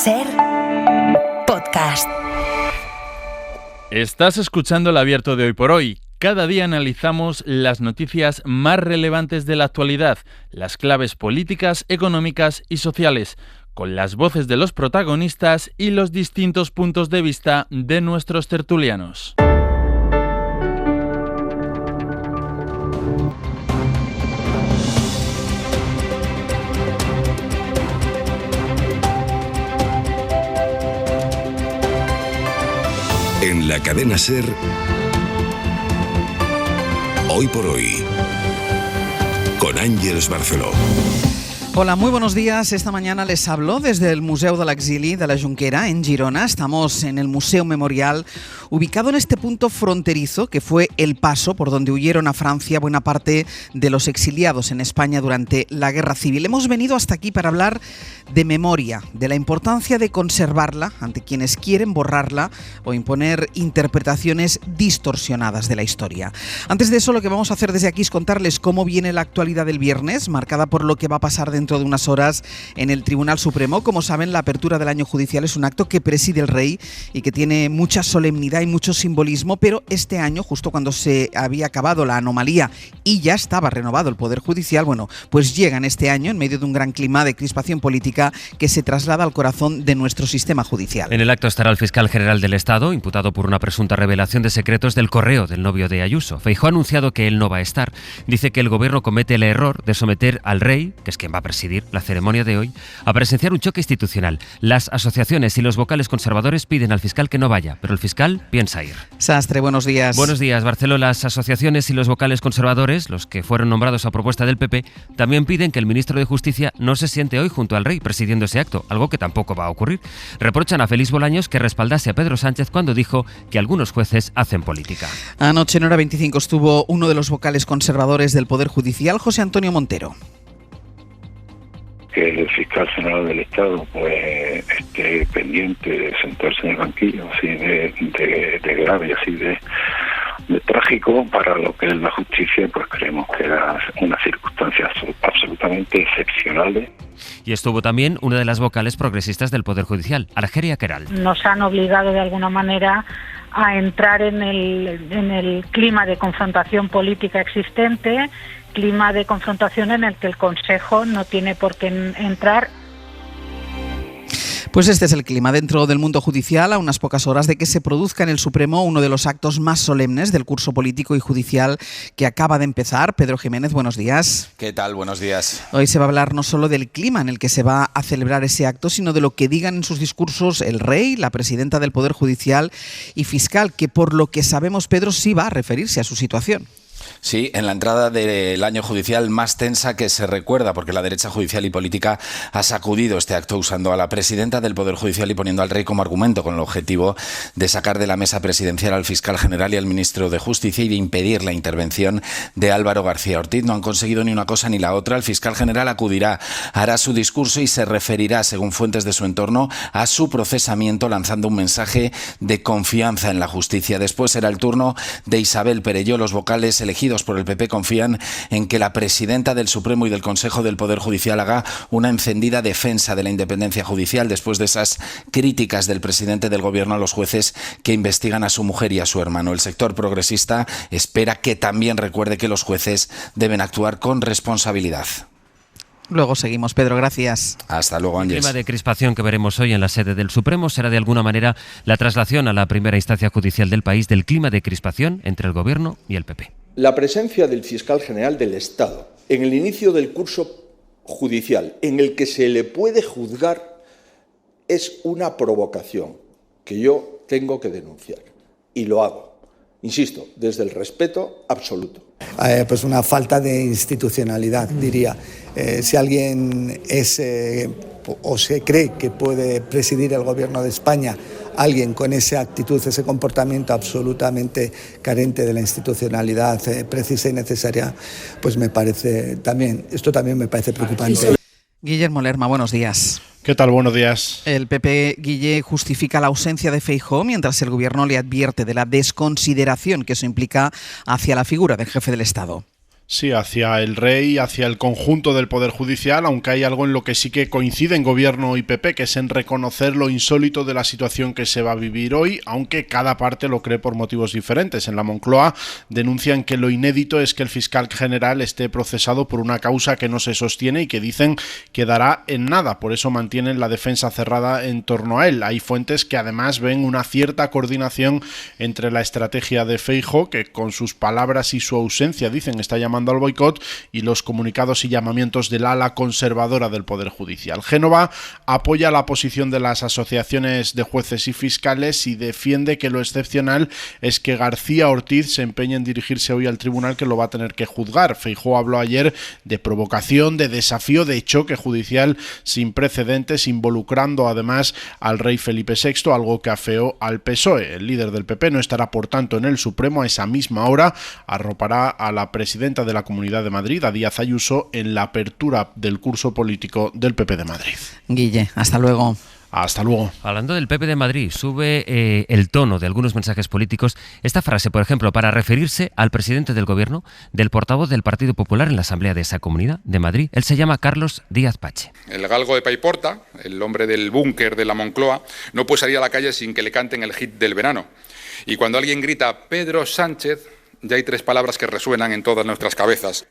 Ser podcast. Estás escuchando El Abierto de Hoy por Hoy. Cada día analizamos las noticias más relevantes de la actualidad, las claves políticas, económicas y sociales, con las voces de los protagonistas y los distintos puntos de vista de nuestros tertulianos. En la cadena SER, Hoy por Hoy, con Àngels Barceló. Hola, muy buenos días. Esta mañana les hablo desde el Museu de l'Exili de la Junquera, en Girona. Estamos en el Museo Memorial, ubicado en este punto fronterizo que fue el paso por donde huyeron a Francia buena parte de los exiliados en España durante la Guerra Civil. Hemos venido hasta aquí para hablar de memoria, de la importancia de conservarla ante quienes quieren borrarla o imponer interpretaciones distorsionadas de la historia. Antes de eso, lo que vamos a hacer desde aquí es contarles cómo viene la actualidad del viernes, marcada por lo que va a pasar dentro de unas horas en el Tribunal Supremo. Como saben, la apertura del año judicial es un acto que preside el rey y que tiene mucha solemnidad y mucho simbolismo, pero este año, justo cuando se había acabado la anomalía y ya estaba renovado el Poder Judicial, pues llegan este año en medio de un gran clima de crispación política que se traslada al corazón de nuestro sistema judicial. En el acto estará el fiscal general del Estado, imputado por una presunta revelación de secretos del correo del novio de Ayuso. Feijóo ha anunciado que él no va a estar. Dice que el gobierno comete el error de someter al rey, que es quien va a presidir la ceremonia de hoy, a presenciar un choque institucional. Las asociaciones y los vocales conservadores piden al fiscal que no vaya, pero el fiscal piensa ir. Sastre, buenos días. Buenos días, Barceló. Las asociaciones y los vocales conservadores, los que fueron nombrados a propuesta del PP, también piden que el ministro de Justicia no se siente hoy junto al rey presidiendo ese acto, algo que tampoco va a ocurrir. Reprochan a Félix Bolaños que respaldase a Pedro Sánchez cuando dijo que algunos jueces hacen política. Anoche en Hora 25 estuvo uno de los vocales conservadores del Poder Judicial, José Antonio Montero. Que el fiscal general del Estado pues esté pendiente de sentarse en el banquillo, así de grave, así de trágico para lo que es la justicia, pues creemos que era una circunstancia absolutamente excepcional. Y estuvo también una de las vocales progresistas del Poder Judicial, Argelia Queralt. Nos han obligado de alguna manera a entrar en el clima de confrontación política existente, clima de confrontación en el que el Consejo no tiene por qué entrar. Pues este es el clima dentro del mundo judicial, a unas pocas horas de que se produzca en el Supremo uno de los actos más solemnes del curso político y judicial que acaba de empezar. Pedro Jiménez, buenos días. ¿Qué tal? Buenos días. Hoy se va a hablar no solo del clima en el que se va a celebrar ese acto, sino de lo que digan en sus discursos el rey, la presidenta del Poder Judicial y fiscal, que por lo que sabemos, Pedro, sí va a referirse a su situación. Sí, en la entrada del año judicial más tensa que se recuerda, porque la derecha judicial y política ha sacudido este acto usando a la presidenta del Poder Judicial y poniendo al rey como argumento, con el objetivo de sacar de la mesa presidencial al fiscal general y al ministro de Justicia y de impedir la intervención de Álvaro García Ortiz. No han conseguido ni una cosa ni la otra. El fiscal general acudirá, hará su discurso y se referirá, según fuentes de su entorno, a su procesamiento, lanzando un mensaje de confianza en la justicia. Después será el turno de Isabel Perelló. Los vocales elegidos por el PP confían en que la presidenta del Supremo y del Consejo del Poder Judicial haga una encendida defensa de la independencia judicial después de esas críticas del presidente del Gobierno a los jueces que investigan a su mujer y a su hermano. El sector progresista espera que también recuerde que los jueces deben actuar con responsabilidad. Luego seguimos, Pedro, gracias. Hasta luego, Ángel. El clima de crispación que veremos hoy en la sede del Supremo será de alguna manera la traslación a la primera instancia judicial del país del clima de crispación entre el Gobierno y el PP. La presencia del fiscal general del Estado en el inicio del curso judicial en el que se le puede juzgar es una provocación que yo tengo que denunciar y lo hago, insisto, desde el respeto absoluto. Pues una falta de institucionalidad, diría. Si alguien es o se cree que puede presidir el Gobierno de España, alguien con esa actitud, ese comportamiento absolutamente carente de la institucionalidad precisa y necesaria, pues esto también me parece preocupante. Guillermo Lerma, buenos días. ¿Qué tal? Buenos días. El PP, Guille, justifica la ausencia de Feijóo mientras el Gobierno le advierte de la desconsideración que eso implica hacia la figura del jefe del Estado. Sí, hacia el rey, hacia el conjunto del Poder Judicial, aunque hay algo en lo que sí que coinciden Gobierno y PP, que es en reconocer lo insólito de la situación que se va a vivir hoy, aunque cada parte lo cree por motivos diferentes. En la Moncloa denuncian que lo inédito es que el fiscal general esté procesado por una causa que no se sostiene y que dicen quedará en nada, por eso mantienen la defensa cerrada en torno a él. Hay fuentes que además ven una cierta coordinación entre la estrategia de Feijóo, que con sus palabras y su ausencia dicen está llamando al boicot, y los comunicados y llamamientos del ala conservadora del Poder Judicial. Génova apoya la posición de las asociaciones de jueces y fiscales y defiende que lo excepcional es que García Ortiz se empeñe en dirigirse hoy al tribunal que lo va a tener que juzgar. Feijóo habló ayer de provocación, de desafío, de choque judicial sin precedentes, involucrando además al rey Felipe VI, algo que afeó al PSOE. El líder del PP no estará, por tanto, en el Supremo. A esa misma hora arropará a la presidenta de la Comunidad de Madrid, a Díaz Ayuso, en la apertura del curso político del PP de Madrid. Guille, hasta luego. Hasta luego. Hablando del PP de Madrid, sube el tono de algunos mensajes políticos. Esta frase, por ejemplo, para referirse al presidente del gobierno, del portavoz del Partido Popular en la asamblea de esa comunidad de Madrid. Él se llama Carlos Díaz Pache. El galgo de Paiporta, el hombre del búnker de la Moncloa, no puede salir a la calle sin que le canten el hit del verano. Y cuando alguien grita Pedro Sánchez, ya hay 3 palabras que resuenan en todas nuestras cabezas.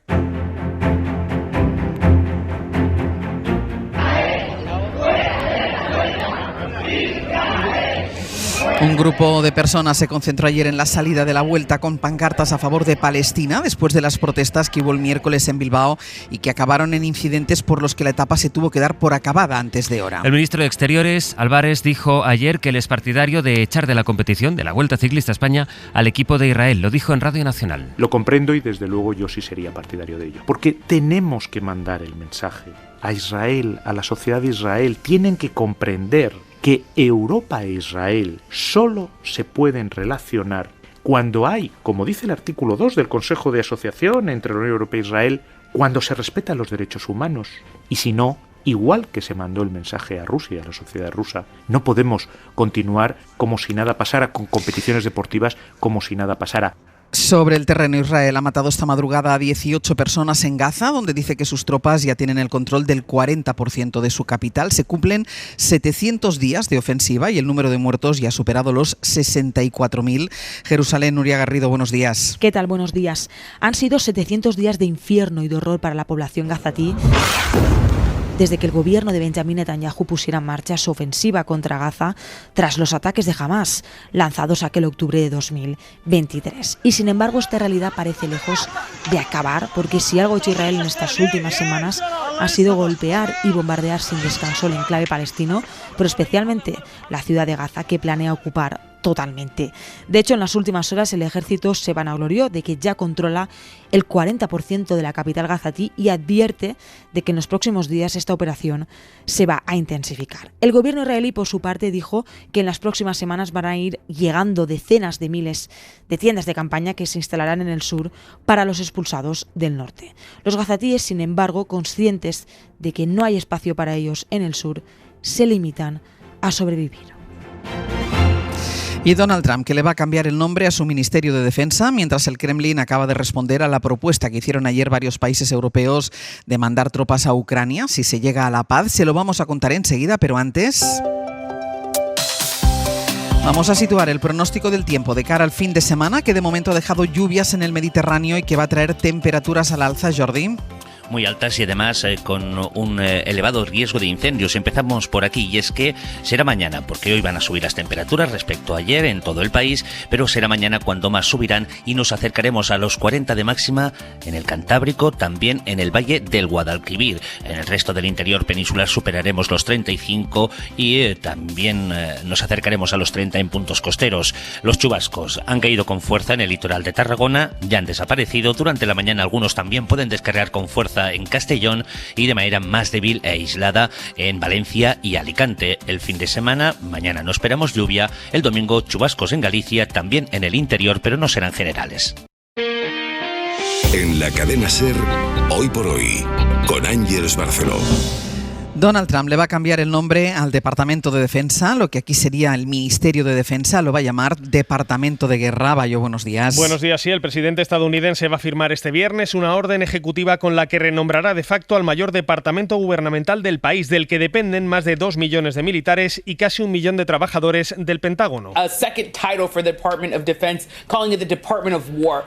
Un grupo de personas se concentró ayer en la salida de la Vuelta con pancartas a favor de Palestina después de las protestas que hubo el miércoles en Bilbao y que acabaron en incidentes por los que la etapa se tuvo que dar por acabada antes de hora. El ministro de Exteriores, Álvarez, dijo ayer que él es partidario de echar de la competición de la Vuelta Ciclista a España al equipo de Israel. Lo dijo en Radio Nacional. Lo comprendo y desde luego yo sí sería partidario de ello. Porque tenemos que mandar el mensaje a Israel, a la sociedad de Israel. Tienen que comprender que Europa e Israel solo se pueden relacionar cuando hay, como dice el artículo 2 del Consejo de Asociación entre la Unión Europea e Israel, cuando se respetan los derechos humanos. Y si no, igual que se mandó el mensaje a Rusia, a la sociedad rusa, no podemos continuar como si nada pasara, con competiciones deportivas como si nada pasara. Sobre el terreno, Israel ha matado esta madrugada a 18 personas en Gaza, donde dice que sus tropas ya tienen el control del 40% de su capital. Se cumplen 700 días de ofensiva y el número de muertos ya ha superado los 64.000. Jerusalén, Nuria Garrido, buenos días. ¿Qué tal? Buenos días. Han sido 700 días de infierno y de horror para la población gazatí desde que el gobierno de Benjamín Netanyahu pusiera en marcha su ofensiva contra Gaza tras los ataques de Hamás lanzados aquel octubre de 2023. Y sin embargo esta realidad parece lejos de acabar, porque si algo ha hecho Israel en estas últimas semanas ha sido golpear y bombardear sin descanso el enclave palestino, pero especialmente la ciudad de Gaza, que planea ocupar totalmente. De hecho, en las últimas horas el ejército se vanaglorió de que ya controla el 40% de la capital gazatí y advierte de que en los próximos días esta operación se va a intensificar. El gobierno israelí, por su parte, dijo que en las próximas semanas van a ir llegando decenas de miles de tiendas de campaña que se instalarán en el sur para los expulsados del norte. Los gazatíes, sin embargo, conscientes de que no hay espacio para ellos en el sur, se limitan a sobrevivir. Y Donald Trump, que le va a cambiar el nombre a su Ministerio de Defensa, mientras el Kremlin acaba de responder a la propuesta que hicieron ayer varios países europeos de mandar tropas a Ucrania si se llega a la paz. Se lo vamos a contar enseguida, pero antes vamos a situar el pronóstico del tiempo de cara al fin de semana, que de momento ha dejado lluvias en el Mediterráneo y que va a traer temperaturas al alza. Jordi. Muy altas y además con un elevado riesgo de incendios. Empezamos por aquí, y es que será mañana, porque hoy van a subir las temperaturas respecto a ayer en todo el país, pero será mañana cuando más subirán y nos acercaremos a los 40 de máxima en el Cantábrico, también en el Valle del Guadalquivir. En el resto del interior peninsular superaremos los 35 y también nos acercaremos a los 30 en puntos costeros. Los chubascos han caído con fuerza en el litoral de Tarragona, ya han desaparecido. Durante la mañana algunos también pueden descargar con fuerza en Castellón y de manera más débil e aislada en Valencia y Alicante. El fin de semana, mañana no esperamos lluvia, el domingo chubascos en Galicia, también en el interior, pero no serán generales. En la cadena SER, Hoy por Hoy, con Ángeles Barceló. Donald Trump le va a cambiar el nombre al Departamento de Defensa, lo que aquí sería el Ministerio de Defensa, lo va a llamar Departamento de Guerra. Bayo, buenos días. Buenos días, sí. El presidente estadounidense va a firmar este viernes una orden ejecutiva con la que renombrará de facto al mayor departamento gubernamental del país, del que dependen más de 2 millones de militares y casi 1 millón de trabajadores del Pentágono.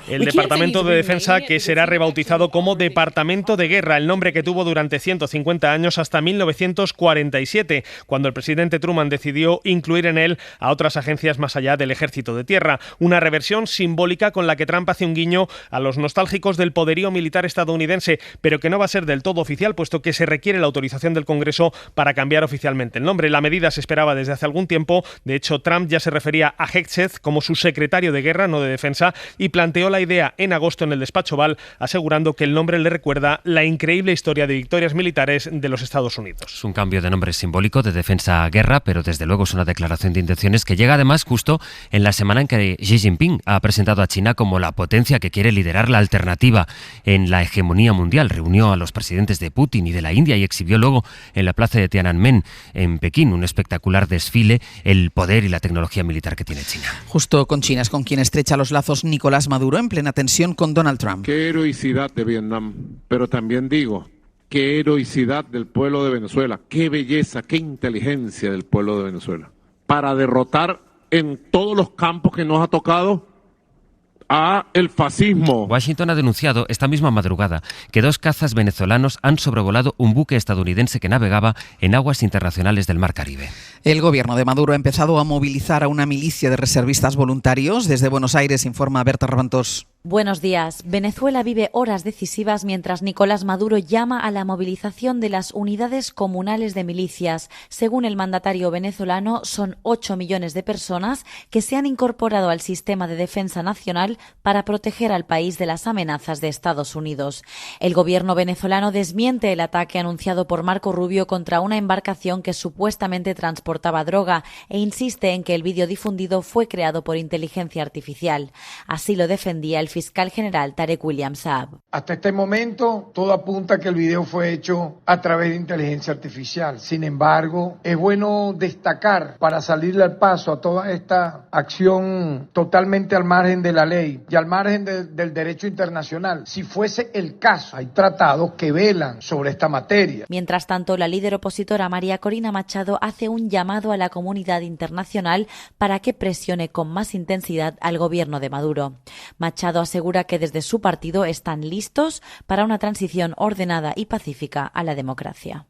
El Departamento de Defensa, que será rebautizado como Departamento de Guerra, el nombre que tuvo durante 150 años hasta 1947, cuando el presidente Truman decidió incluir en él a otras agencias más allá del Ejército de Tierra. Una reversión simbólica con la que Trump hace un guiño a los nostálgicos del poderío militar estadounidense, pero que no va a ser del todo oficial, puesto que se requiere la autorización del Congreso para cambiar oficialmente el nombre. La medida se esperaba desde hace algún tiempo. De hecho, Trump ya se refería a Hegseth como su secretario de guerra, no de defensa, y planteó la idea en agosto en el despacho Oval, asegurando que el nombre le recuerda la increíble historia de victorias militares de los Estados Unidos. Es un cambio de nombre simbólico de defensa a guerra, pero desde luego es una declaración de intenciones que llega además justo en la semana en que Xi Jinping ha presentado a China como la potencia que quiere liderar la alternativa en la hegemonía mundial. Reunió a los presidentes de Putin y de la India y exhibió luego en la plaza de Tiananmen en Pekín un espectacular desfile, el poder y la tecnología militar que tiene China. Justo con China es con quien estrecha los lazos Nicolás Maduro, en plena tensión con Donald Trump. Qué heroicidad de Vietnam, pero también digo, qué heroicidad del pueblo de Venezuela, qué belleza, qué inteligencia del pueblo de Venezuela, para derrotar en todos los campos que nos ha tocado a el fascismo. Washington ha denunciado esta misma madrugada que 2 cazas venezolanos han sobrevolado un buque estadounidense que navegaba en aguas internacionales del Mar Caribe. El gobierno de Maduro ha empezado a movilizar a una milicia de reservistas voluntarios. Desde Buenos Aires informa Berta Reventós. Buenos días. Venezuela vive horas decisivas mientras Nicolás Maduro llama a la movilización de las unidades comunales de milicias. Según el mandatario venezolano, son 8 millones de personas que se han incorporado al sistema de defensa nacional para proteger al país de las amenazas de Estados Unidos. El gobierno venezolano desmiente el ataque anunciado por Marco Rubio contra una embarcación que supuestamente transportaba droga e insiste en que el vídeo difundido fue creado por inteligencia artificial. Así lo defendía el fiscal general Tarek William Saab. Hasta este momento todo apunta a que el video fue hecho a través de inteligencia artificial. Sin embargo, es bueno destacar, para salirle al paso a toda esta acción totalmente al margen de la ley y al margen del derecho internacional, si fuese el caso, hay tratados que velan sobre esta materia. Mientras tanto, la líder opositora María Corina Machado hace un llamado a la comunidad internacional para que presione con más intensidad al gobierno de Maduro. Machado asegura que desde su partido están listos para una transición ordenada y pacífica a la democracia.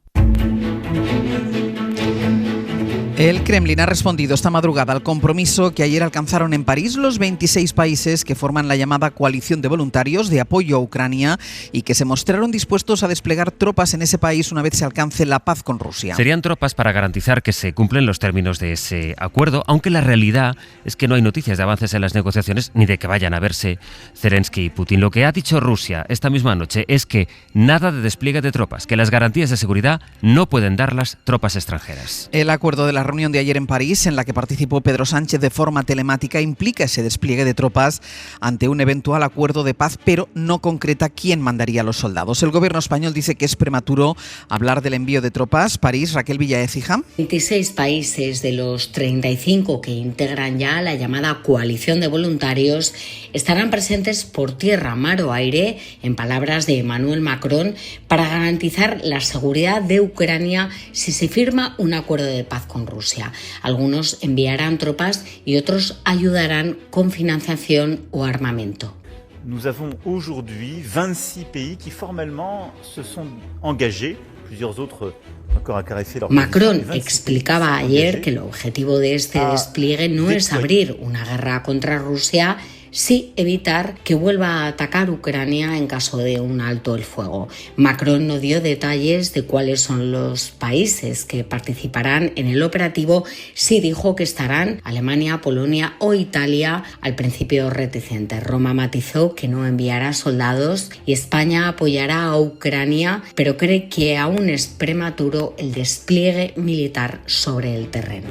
El Kremlin ha respondido esta madrugada al compromiso que ayer alcanzaron en París los 26 países que forman la llamada coalición de voluntarios de apoyo a Ucrania y que se mostraron dispuestos a desplegar tropas en ese país una vez se alcance la paz con Rusia. Serían tropas para garantizar que se cumplen los términos de ese acuerdo, aunque la realidad es que no hay noticias de avances en las negociaciones ni de que vayan a verse Zelensky y Putin. Lo que ha dicho Rusia esta misma noche es que nada de despliegue de tropas, que las garantías de seguridad no pueden dar las tropas extranjeras. El acuerdo de la reunión de ayer en París, en la que participó Pedro Sánchez de forma telemática, implica ese despliegue de tropas ante un eventual acuerdo de paz, pero no concreta quién mandaría a los soldados. El gobierno español dice que es prematuro hablar del envío de tropas. París, Raquel Villaécija. 26 países de los 35 que integran ya la llamada coalición de voluntarios estarán presentes por tierra, mar o aire, en palabras de Emmanuel Macron, para garantizar la seguridad de Ucrania si se firma un acuerdo de paz con Rusia. Algunos enviarán tropas y otros ayudarán con financiación o armamento. Nous avons aujourd'hui 26 pays qui formellement se sont engagés, plusieurs autres encore acaricié leur Macron explicaba ayer que el objetivo de este despliegue no es abrir una guerra contra Rusia, sí evitar que vuelva a atacar Ucrania en caso de un alto el fuego. Macron no dio detalles de cuáles son los países que participarán en el operativo, sí dijo que estarán Alemania, Polonia o Italia, al principio reticente. Roma matizó que no enviará soldados y España apoyará a Ucrania, pero cree que aún es prematuro el despliegue militar sobre el terreno.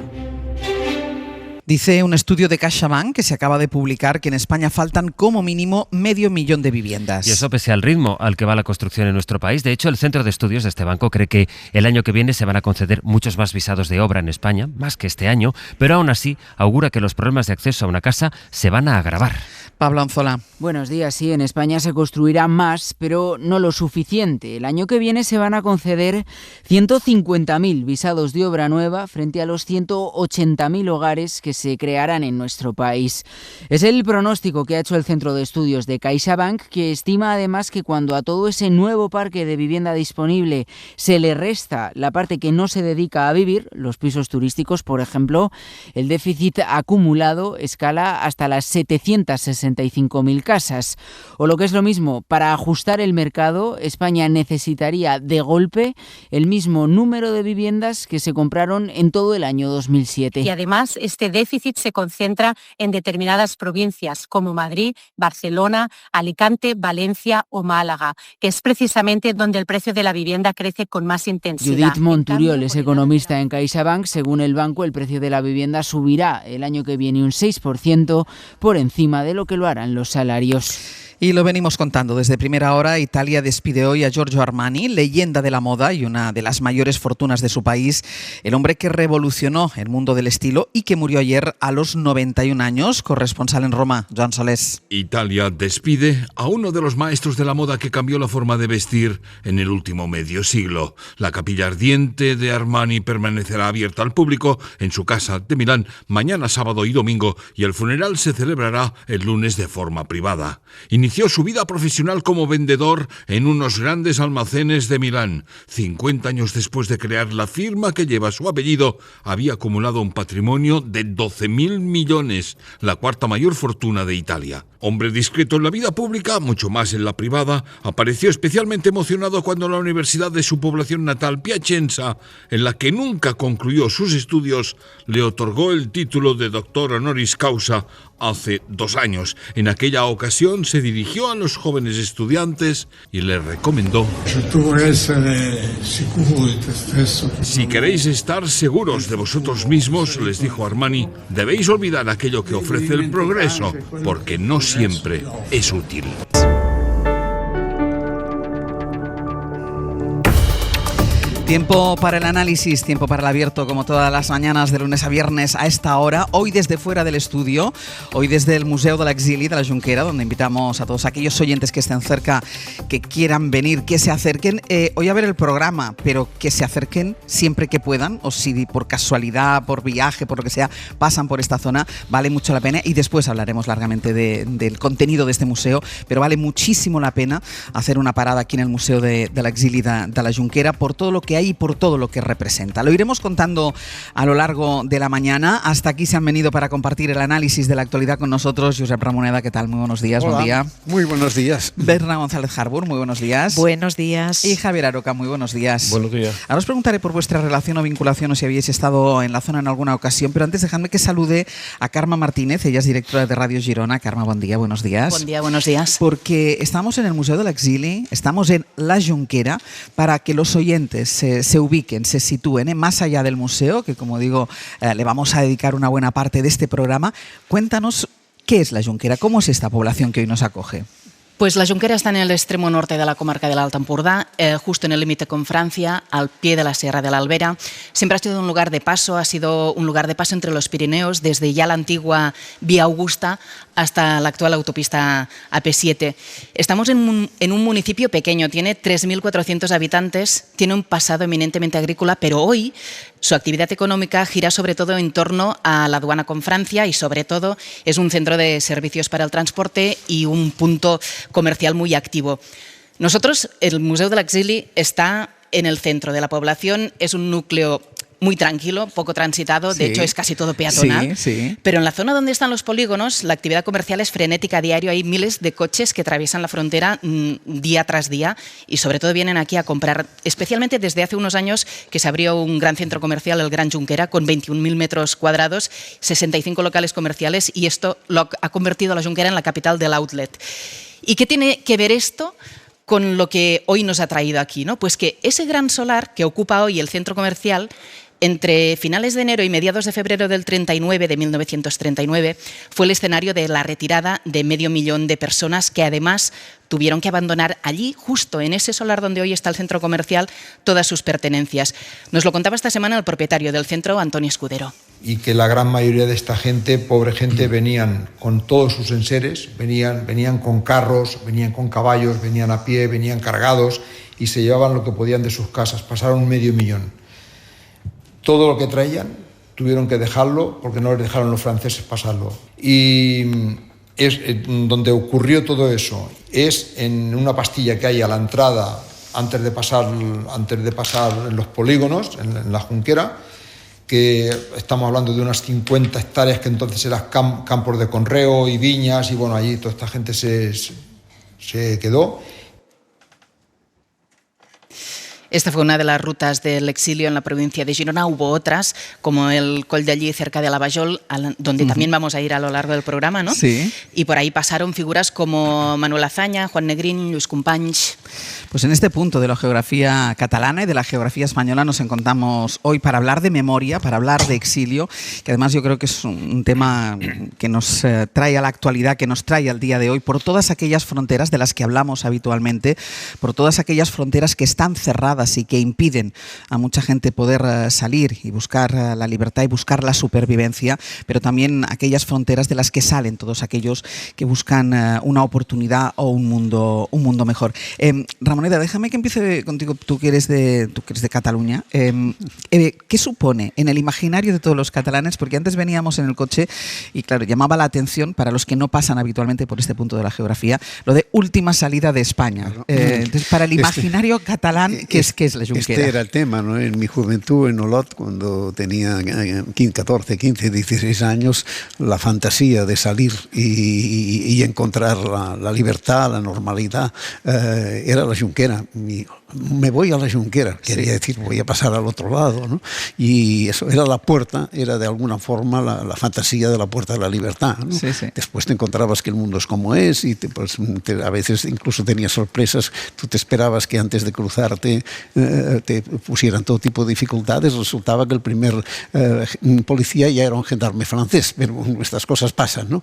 Dice un estudio de CaixaBank que se acaba de publicar que en España faltan como mínimo 500.000 de viviendas. Y eso pese al ritmo al que va la construcción en nuestro país. De hecho, el Centro de Estudios de este banco cree que el año que viene se van a conceder muchos más visados de obra en España, más que este año, pero aún así augura que los problemas de acceso a una casa se van a agravar. Pablo Anzola. Buenos días, sí, en España se construirá más, pero no lo suficiente. El año que viene se van a conceder 150.000 visados de obra nueva frente a los 180.000 hogares que se crearán en nuestro país. Es el pronóstico que ha hecho el Centro de Estudios de CaixaBank, que estima además que cuando a todo ese nuevo parque de vivienda disponible se le resta la parte que no se dedica a vivir, los pisos turísticos, por ejemplo, el déficit acumulado escala hasta las 765.000 casas. O lo que es lo mismo, para ajustar el mercado, España necesitaría de golpe el mismo número de viviendas que se compraron en todo el año 2007. Y además, este déficit se concentra en determinadas provincias como Madrid, Barcelona, Alicante, Valencia o Málaga, que es precisamente donde el precio de la vivienda crece con más intensidad. Judith Monturiol es economista en CaixaBank. Según el banco, el precio de la vivienda subirá el año que viene un 6% por encima de lo que lo harán los salarios. Y lo venimos contando desde primera hora. Italia despide hoy a Giorgio Armani, leyenda de la moda y una de las mayores fortunas de su país, el hombre que revolucionó el mundo del estilo y que murió ayer a los 91 años. Corresponsal en Roma, Joan Solés. Italia despide a uno de los maestros de la moda que cambió la forma de vestir en el último medio siglo. La capilla ardiente de Armani permanecerá abierta al público en su casa de Milán mañana, sábado y domingo, y el funeral se celebrará el lunes de forma privada. Inició su vida profesional como vendedor en unos grandes almacenes de Milán. 50 años después de crear la firma que lleva su apellido, había acumulado un patrimonio de 12.000 millones, la cuarta mayor fortuna de Italia. Hombre discreto en la vida pública, mucho más en la privada, apareció especialmente emocionado cuando la universidad de su población natal, Piacenza, en la que nunca concluyó sus estudios, le otorgó el título de doctor honoris causa hace 2 años. En aquella ocasión se dirigió a los jóvenes estudiantes y les recomendó: si queréis estar seguros de vosotros mismos, les dijo Armani, debéis olvidar aquello que ofrece el progreso, porque no siempre es útil. Tiempo para el análisis, tiempo para el abierto, como todas las mañanas de lunes a viernes a esta hora. Hoy desde fuera del estudio, hoy desde el Museo de l'Exili de la Junquera, donde invitamos a todos aquellos oyentes que estén cerca, que quieran venir, que se acerquen hoy a ver el programa, pero que se acerquen siempre que puedan, o si por casualidad, por viaje, por lo que sea, pasan por esta zona, vale mucho la pena. Y después hablaremos largamente del contenido de este museo, pero vale muchísimo la pena hacer una parada aquí en el Museo de l'Exili de la Junquera por todo lo que hay y por todo lo que representa. Lo iremos contando a lo largo de la mañana. Hasta aquí se han venido para compartir el análisis de la actualidad con nosotros. Josep Ramoneda, ¿qué tal? Muy buenos días. Hola, buen día. Muy buenos días. Berna González Harbour, muy buenos días. Buenos días. Y Javier Aroca, muy buenos días. Buenos días. Ahora os preguntaré por vuestra relación o vinculación o si habéis estado en la zona en alguna ocasión, pero antes dejadme que salude a Carme Martínez. Ella es directora de Radio Girona. Carme, buen día, buenos días. Buen día, buenos días. Porque estamos en el Museo de l'Exili, estamos en La Junquera, para que los oyentes se ubiquen, se sitúen más allá del museo, que como digo, le vamos a dedicar una buena parte de este programa. Cuéntanos qué es La Junquera, cómo es esta población que hoy nos acoge. Pues La Junquera está en el extremo norte de la comarca del Alto Empordà, justo en el límite con Francia, al pie de la Sierra de la Albera. Siempre ha sido un lugar de paso, ha sido un lugar de paso entre los Pirineos, desde ya la antigua Vía Augusta hasta la actual autopista AP7. Estamos en un municipio pequeño, tiene 3.400 habitantes, tiene un pasado eminentemente agrícola, pero hoy su actividad económica gira sobre todo en torno a la aduana con Francia y sobre todo es un centro de servicios para el transporte y un punto comercial muy activo. Nosotros, el Museo de l'Exili está en el centro de la población, es un núcleo muy tranquilo, poco transitado, de hecho es casi todo peatonal, pero en la zona donde están los polígonos la actividad comercial es frenética a diario, hay miles de coches que atraviesan la frontera día tras día y sobre todo vienen aquí a comprar, especialmente desde hace unos años que se abrió un gran centro comercial, el Gran Junquera, con 21.000 metros cuadrados, 65 locales comerciales y esto lo ha convertido a la Junquera en la capital del outlet. ¿Y qué tiene que ver esto con lo que hoy nos ha traído aquí, ¿no? Pues que ese gran solar que ocupa hoy el centro comercial Entre finales de enero y mediados de febrero de 1939, fue el escenario de la retirada de 500.000 de personas que además tuvieron que abandonar allí, justo en ese solar donde hoy está el centro comercial, todas sus pertenencias. Nos lo contaba esta semana el propietario del centro, Antonio Escudero. Y que la gran mayoría de esta gente, pobre gente, venían con todos sus enseres, venían con carros, venían con caballos, venían a pie, venían cargados y se llevaban lo que podían de sus casas. Pasaron 500.000. Todo lo que traían tuvieron que dejarlo porque no les dejaron los franceses pasarlo. Y es donde ocurrió todo eso es en una pastilla que hay a la entrada antes de pasar en los polígonos, en la Junquera, que estamos hablando de unas 50 hectáreas que entonces eran campos de conreo y viñas, y bueno, allí toda esta gente se quedó. Esta fue una de las rutas del exilio en la provincia de Girona. Hubo otras, como el Col de Allí, cerca de Lavajol, donde también vamos a ir a lo largo del programa, ¿no? Sí. Y por ahí pasaron figuras como Manuel Azaña, Juan Negrín, Lluís Companys. Pues en este punto de la geografía catalana y de la geografía española nos encontramos hoy para hablar de memoria, para hablar de exilio, que además yo creo que es un tema que nos trae a la actualidad, que nos trae al día de hoy, por todas aquellas fronteras de las que hablamos habitualmente, por todas aquellas fronteras que están cerradas y que impiden a mucha gente poder salir y buscar la libertad y buscar la supervivencia, pero también aquellas fronteras de las que salen todos aquellos que buscan una oportunidad o un mundo mejor. Ramoneda, déjame que empiece contigo, tú que eres de Cataluña. ¿Qué supone en el imaginario de todos los catalanes? Porque antes veníamos en el coche y claro, llamaba la atención para los que no pasan habitualmente por este punto de la geografía, lo de última salida de España. Entonces, para el imaginario catalán, ¿qué es la Junquera? Este era el tema, ¿no? En mi juventud en Olot, cuando tenía 14, 15, 16 años, la fantasía de salir y encontrar la libertad, la normalidad, era la Junquera. Me voy a la Junquera, quería decir, voy a pasar al otro lado, ¿no? Y eso era la puerta, era de alguna forma la fantasía de la puerta de la libertad, ¿no? Sí, sí. Después te encontrabas que el mundo es como es y a veces incluso tenías sorpresas. Tú te esperabas que antes de cruzarte te pusieran todo tipo de dificultades. Resultaba que el primer policía ya era un gendarme francés, pero estas cosas pasan, ¿no?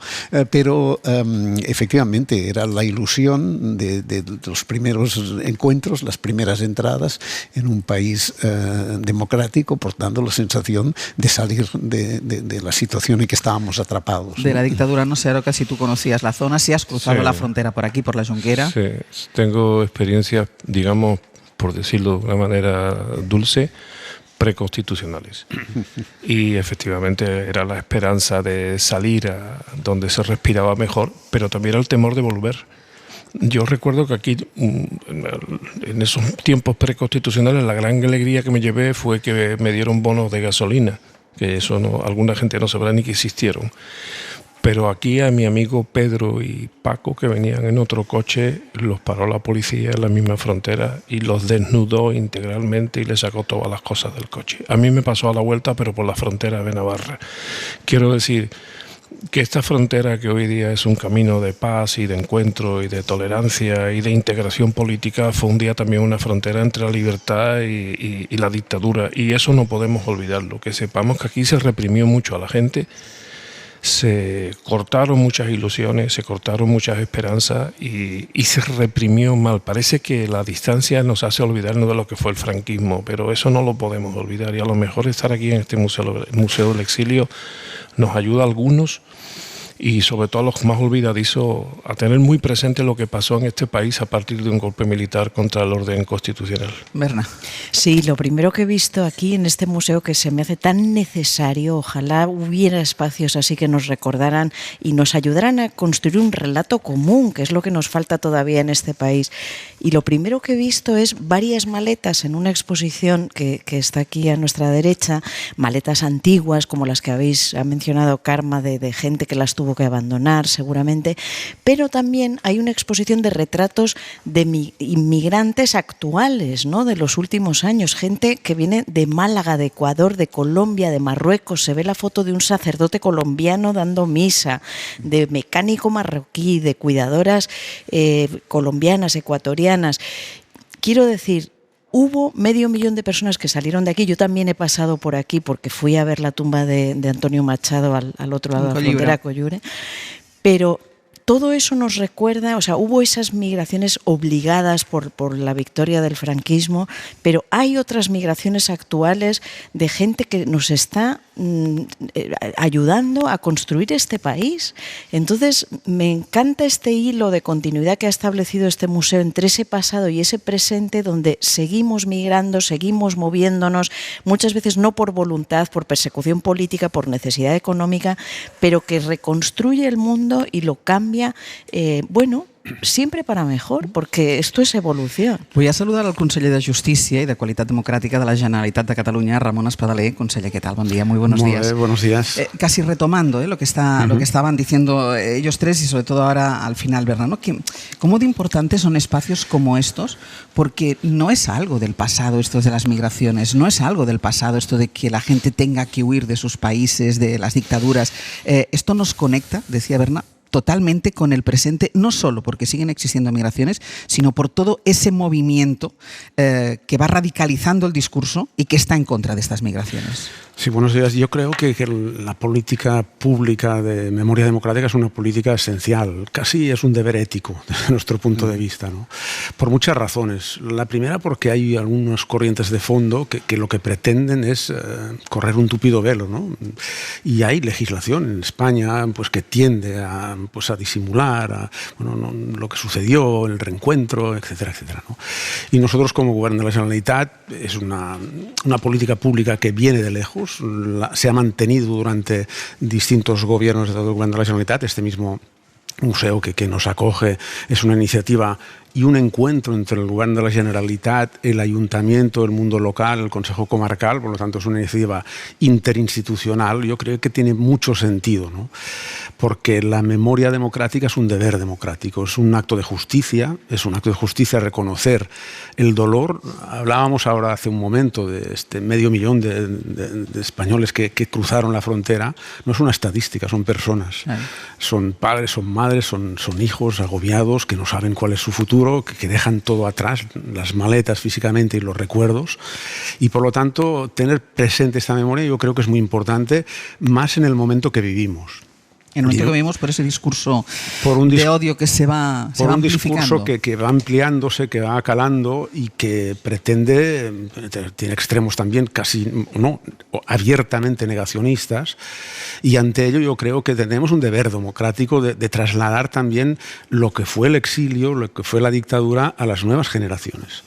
Pero efectivamente era la ilusión de los primeros encuentros, las primeras entradas en un país democrático, por tanto la sensación de salir de la situación en que estábamos atrapados. De la dictadura, no sé, Aroca, si tú conocías la zona, si has cruzado la frontera por aquí, por la Junquera. Sí, tengo experiencias, digamos, por decirlo de una manera dulce, preconstitucionales. Y efectivamente era la esperanza de salir a donde se respiraba mejor, pero también era el temor de volver. Yo recuerdo que aquí, en esos tiempos preconstitucionales, la gran alegría que me llevé fue que me dieron bonos de gasolina, que eso alguna gente no sabrá ni que existieron. Pero aquí a mi amigo Pedro y Paco, que venían en otro coche, los paró la policía en la misma frontera y los desnudó integralmente y les sacó todas las cosas del coche. A mí me pasó a la vuelta, pero por la frontera de Navarra. Quiero decir que esta frontera, que hoy día es un camino de paz y de encuentro y de tolerancia y de integración política, fue un día también una frontera entre la libertad y la dictadura. Y eso no podemos olvidarlo, que sepamos que aquí se reprimió mucho a la gente, se cortaron muchas ilusiones, se cortaron muchas esperanzas y se reprimió mal. Parece que la distancia nos hace olvidarnos de lo que fue el franquismo, pero eso no lo podemos olvidar, y a lo mejor estar aquí en este Museo del Exilio nos ayuda a algunos, y sobre todo a los más olvidadizos, a tener muy presente lo que pasó en este país a partir de un golpe militar contra el orden constitucional. Berna. Sí, lo primero que he visto aquí en este museo, que se me hace tan necesario, ojalá hubiera espacios así que nos recordaran y nos ayudaran a construir un relato común, que es lo que nos falta todavía en este país. Y lo primero que he visto es varias maletas en una exposición que está aquí a nuestra derecha, maletas antiguas como las que ha mencionado Karma, de gente que las tuvo que abandonar seguramente, pero también hay una exposición de retratos de inmigrantes actuales, ¿no?, de los últimos años, gente que viene de Málaga, de Ecuador, de Colombia, de Marruecos. Se ve la foto de un sacerdote colombiano dando misa, de mecánico marroquí, de cuidadoras colombianas, ecuatorianas. Quiero decir, hubo 500.000 de personas que salieron de aquí. Yo también he pasado por aquí porque fui a ver la tumba de Antonio Machado al otro lado de la frontera, Coyure. Pero todo eso nos recuerda, o sea, hubo esas migraciones obligadas por la victoria del franquismo, pero hay otras migraciones actuales de gente que nos está ayudando a construir este país. Entonces, me encanta este hilo de continuidad que ha establecido este museo entre ese pasado y ese presente, donde seguimos migrando, seguimos moviéndonos, muchas veces no por voluntad, por persecución política, por necesidad económica, pero que reconstruye el mundo y lo cambia, siempre para mejor, porque esto es evolución. Voy a saludar al conseller de Justícia y de Qualitat Democrática de la Generalitat de Cataluña, Ramon Espadaler. Conseller, ¿qué tal? Buen día, muy buenos días. Buenos días. Casi retomando lo que estaban diciendo ellos tres y sobre todo ahora al final, ¿verdad? ¿No? ¿Cómo de importantes son espacios como estos? Porque no es algo del pasado esto de las migraciones, no es algo del pasado esto de que la gente tenga que huir de sus países, de las dictaduras. Esto nos conecta, decía Berna, totalmente con el presente, no solo porque siguen existiendo migraciones, sino por todo ese movimiento que va radicalizando el discurso y que está en contra de estas migraciones. Sí, buenos días. Yo creo que la política pública de memoria democrática es una política esencial, casi es un deber ético desde nuestro punto de vista, ¿no? Por muchas razones. La primera porque hay algunas corrientes de fondo que lo que pretenden es correr un tupido velo, ¿no? Y hay legislación en España pues, que tiende a disimular lo que sucedió en el reencuentro, etcétera, etcétera, ¿no? Y nosotros como Govern de la Generalitat es una política pública que viene de lejos, se ha mantenido durante distintos gobiernos del Govern de la Generalitat. Este mismo museo que nos acoge es una iniciativa y un encuentro entre el Govern de la Generalitat, el Ayuntamiento, el mundo local, el Consejo Comarcal, por lo tanto es una iniciativa interinstitucional. Yo creo que tiene mucho sentido, ¿no? Porque la memoria democrática es un deber democrático, es un acto de justicia, reconocer el dolor. Hablábamos ahora hace un momento de este 500.000 de españoles que cruzaron la frontera. No es una estadística, son personas. Son padres, son madres, son hijos agobiados que no saben cuál es su futuro, que dejan todo atrás, las maletas físicamente y los recuerdos, y por lo tanto tener presente esta memoria yo creo que es muy importante, más en el momento que vivimos. En el momento que vivimos por ese discurso de odio que se va amplificando. Un discurso que va ampliándose, que va calando y que pretende, tiene extremos también casi abiertamente negacionistas, y ante ello yo creo que tenemos un deber democrático de trasladar también lo que fue el exilio, lo que fue la dictadura a las nuevas generaciones.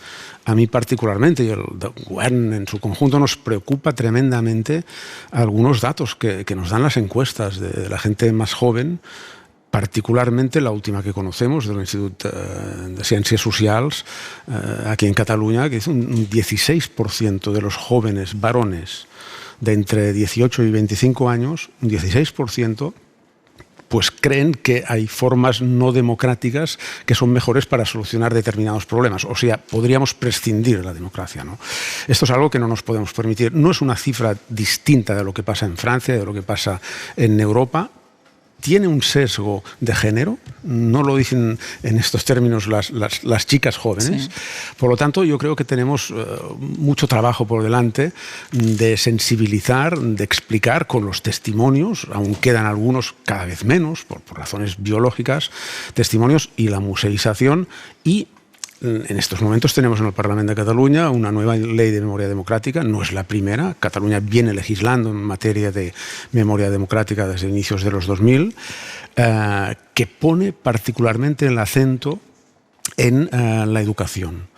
A mí particularmente, y el Govern en su conjunto, nos preocupa tremendamente algunos datos que nos dan las encuestas de la gente más joven, particularmente la última que conocemos del Institut de Ciències Socials aquí en Cataluña, que dice un 16% de los jóvenes varones de entre 18 y 25 años, un 16%, pues creen que hay formas no democráticas que son mejores para solucionar determinados problemas. O sea, podríamos prescindir de la democracia, ¿no? Esto es algo que no nos podemos permitir. No es una cifra distinta de lo que pasa en Francia, de lo que pasa en Europa. Tiene un sesgo de género, no lo dicen en estos términos las chicas jóvenes. Sí. Por lo tanto, yo creo que tenemos mucho trabajo por delante de sensibilizar, de explicar con los testimonios, aún quedan algunos cada vez menos, por razones biológicas, testimonios y la museización. Y en estos momentos tenemos en el Parlamento de Cataluña una nueva ley de memoria democrática, no es la primera. Cataluña viene legislando en materia de memoria democrática desde inicios de los 2000, que pone particularmente el acento en la educación,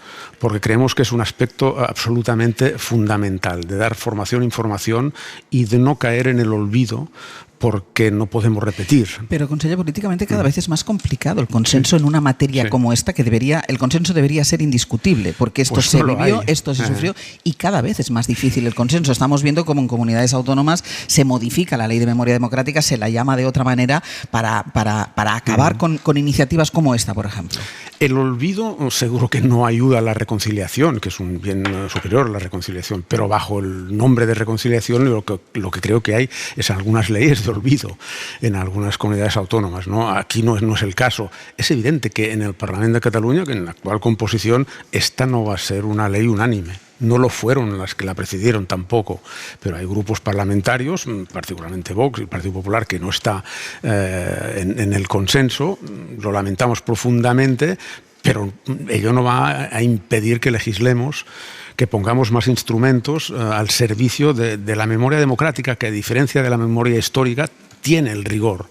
porque creemos que es un aspecto absolutamente fundamental, de dar formación, información y de no caer en el olvido, porque no podemos repetir. Pero, conseller, políticamente cada vez es más complicado el consenso en una materia como esta, que el consenso debería ser indiscutible, porque esto se vivió, esto se sufrió, y cada vez es más difícil el consenso. Estamos viendo cómo en comunidades autónomas se modifica la ley de memoria democrática, se la llama de otra manera para acabar con iniciativas como esta, por ejemplo. El olvido seguro que no ayuda duda la reconciliación, que es un bien superior, la reconciliación, pero bajo el nombre de reconciliación lo que creo que hay es algunas leyes de olvido en algunas comunidades autónomas, ¿no? Aquí no es el caso. Es evidente que en el Parlamento de Cataluña, que en la actual composición, esta no va a ser una ley unánime. No lo fueron las que la precedieron tampoco, pero hay grupos parlamentarios, particularmente Vox y el Partido Popular, que no está en el consenso. Lo lamentamos profundamente, pero ello no va a impedir que legislemos, que pongamos más instrumentos al servicio de la memoria democrática, que a diferencia de la memoria histórica tiene el rigor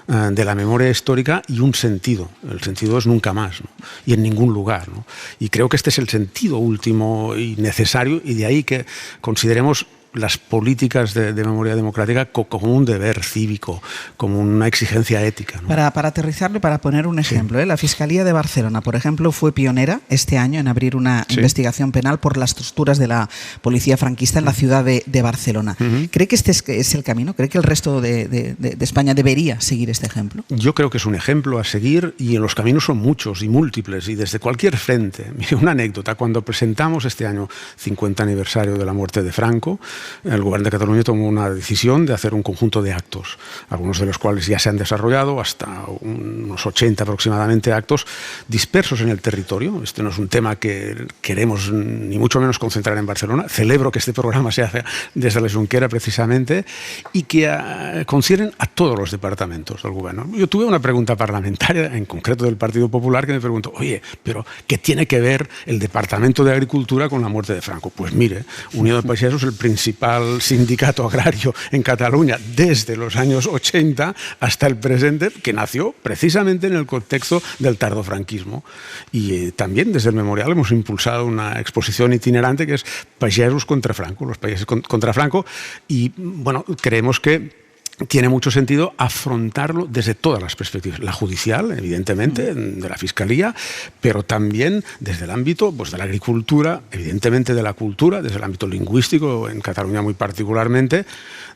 de la memoria histórica y un sentido. El sentido es nunca más, ¿no? Y en ningún lugar, ¿no? Y creo que este es el sentido último y necesario, y de ahí que consideremos las políticas de memoria democrática como un deber cívico, como una exigencia ética, ¿no? Para aterrizarlo y para poner un ejemplo, la Fiscalía de Barcelona, por ejemplo, fue pionera este año en abrir una investigación penal por las torturas de la policía franquista en la ciudad de Barcelona. ¿Cree que este es el camino? ¿Cree que el resto de España debería seguir este ejemplo? Yo creo que es un ejemplo a seguir, y los caminos son muchos y múltiples, y desde cualquier frente. Mire, una anécdota: cuando presentamos este año 50 aniversario de la muerte de Franco, el Gobierno de Cataluña tomó una decisión de hacer un conjunto de actos, algunos de los cuales ya se han desarrollado, hasta unos 80 aproximadamente actos dispersos en el territorio. Este no es un tema que queremos ni mucho menos concentrar en Barcelona. Celebro que este programa se hace desde la Junquera precisamente, y que conciernen a todos los departamentos del Gobierno. Yo tuve una pregunta parlamentaria, en concreto del Partido Popular, que me preguntó: oye, pero ¿qué tiene que ver el Departamento de Agricultura con la muerte de Franco? Pues mire, Unió de Pagesos, el principal sindicato agrario en Cataluña desde los años 80 hasta el presente, que nació precisamente en el contexto del tardofranquismo. Y también desde el Memorial hemos impulsado una exposición itinerante que es Pagesos contra Franco, los países contra Franco, y bueno, creemos que tiene mucho sentido afrontarlo desde todas las perspectivas. La judicial, evidentemente, de la Fiscalía, pero también desde el ámbito, pues, de la agricultura, evidentemente de la cultura, desde el ámbito lingüístico, en Cataluña muy particularmente,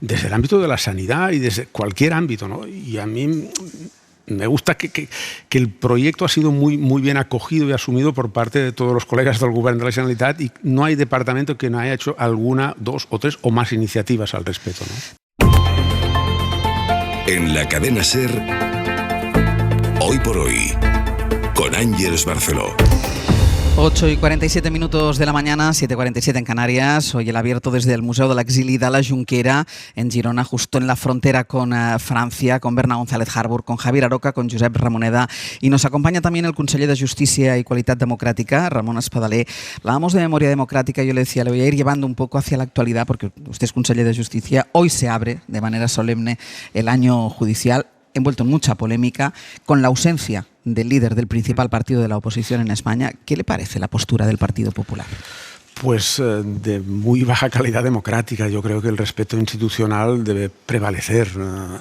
desde el ámbito de la sanidad y desde cualquier ámbito, ¿no? Y a mí me gusta que el proyecto ha sido muy bien acogido y asumido por parte de todos los colegas del Gobierno de la Generalitat, y no hay departamento que no haya hecho alguna, dos o tres o más iniciativas al respecto, ¿no? En la cadena SER, Hoy por Hoy, con Ángeles Barceló. 8:47 de la mañana, 7:47 en Canarias. Hoy el abierto desde el Museo de l'Exili de la Junquera, en Girona, justo en la frontera con Francia, con Berna González Harbour, con Javier Aroca, con Josep Ramoneda. Y nos acompaña también el conseller de Justicia y Qualitat Democrática, Ramon Espadaler. Hablábamos de memoria democrática. Yo le decía, le voy a ir llevando un poco hacia la actualidad, porque usted es conseller de Justicia. Hoy se abre de manera solemne el año judicial, envuelto en mucha polémica, con la ausencia del líder del principal partido de la oposición en España. ¿Qué le parece la postura del Partido Popular? Pues de muy baja calidad democrática. Yo creo que el respeto institucional debe prevalecer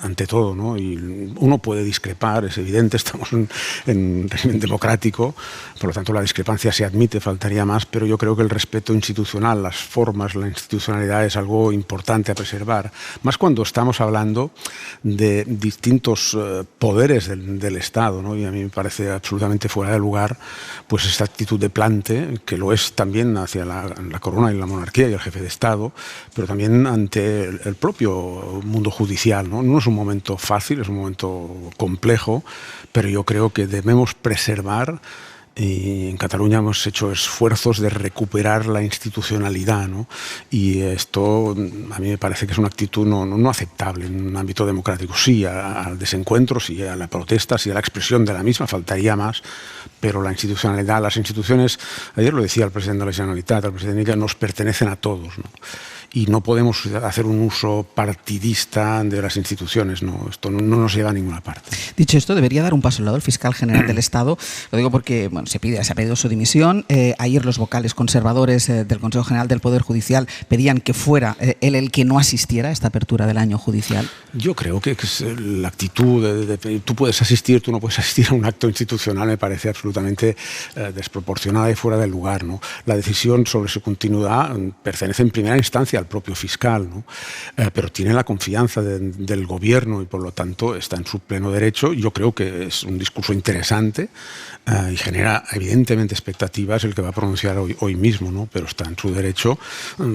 ante todo, ¿no? Y uno puede discrepar, es evidente, estamos en régimen democrático, por lo tanto la discrepancia se admite, faltaría más, pero yo creo que el respeto institucional, las formas, la institucionalidad es algo importante a preservar, más cuando estamos hablando de distintos poderes del Estado, ¿no? Y a mí me parece absolutamente fuera de lugar pues esta actitud de plante, que lo es también hacia la corona y la monarquía y el jefe de Estado, pero también ante el propio mundo judicial, ¿no? No es un momento fácil, es un momento complejo, pero yo creo que debemos preservar, y en Cataluña hemos hecho esfuerzos de recuperar la institucionalidad, ¿no? Y esto a mí me parece que es una actitud no aceptable en un ámbito democrático. Sí al desencuentro, sí a la protesta, sí a la expresión de la misma, faltaría más, pero la institucionalidad, las instituciones, ayer lo decía el presidente de la Generalitat, el presidente Illa, nos pertenecen a todos, ¿no? Y no podemos hacer un uso partidista de las instituciones, ¿no? Esto no nos lleva a ninguna parte. Dicho esto, debería dar un paso al lado el fiscal general del Estado. Lo digo porque bueno, se ha pedido su dimisión. Ayer los vocales conservadores del Consejo General del Poder Judicial pedían que fuera él el que no asistiera a esta apertura del año judicial. Yo creo que es la actitud de tú puedes asistir, tú no puedes asistir a un acto institucional, me parece absolutamente desproporcionada y fuera del lugar, ¿no? La decisión sobre su continuidad pertenece en primera instancia al el propio fiscal, ¿no? Pero tiene la confianza del gobierno y por lo tanto está en su pleno derecho. Yo creo que es un discurso interesante y genera evidentemente expectativas el que va a pronunciar hoy mismo, ¿no? Pero está en su derecho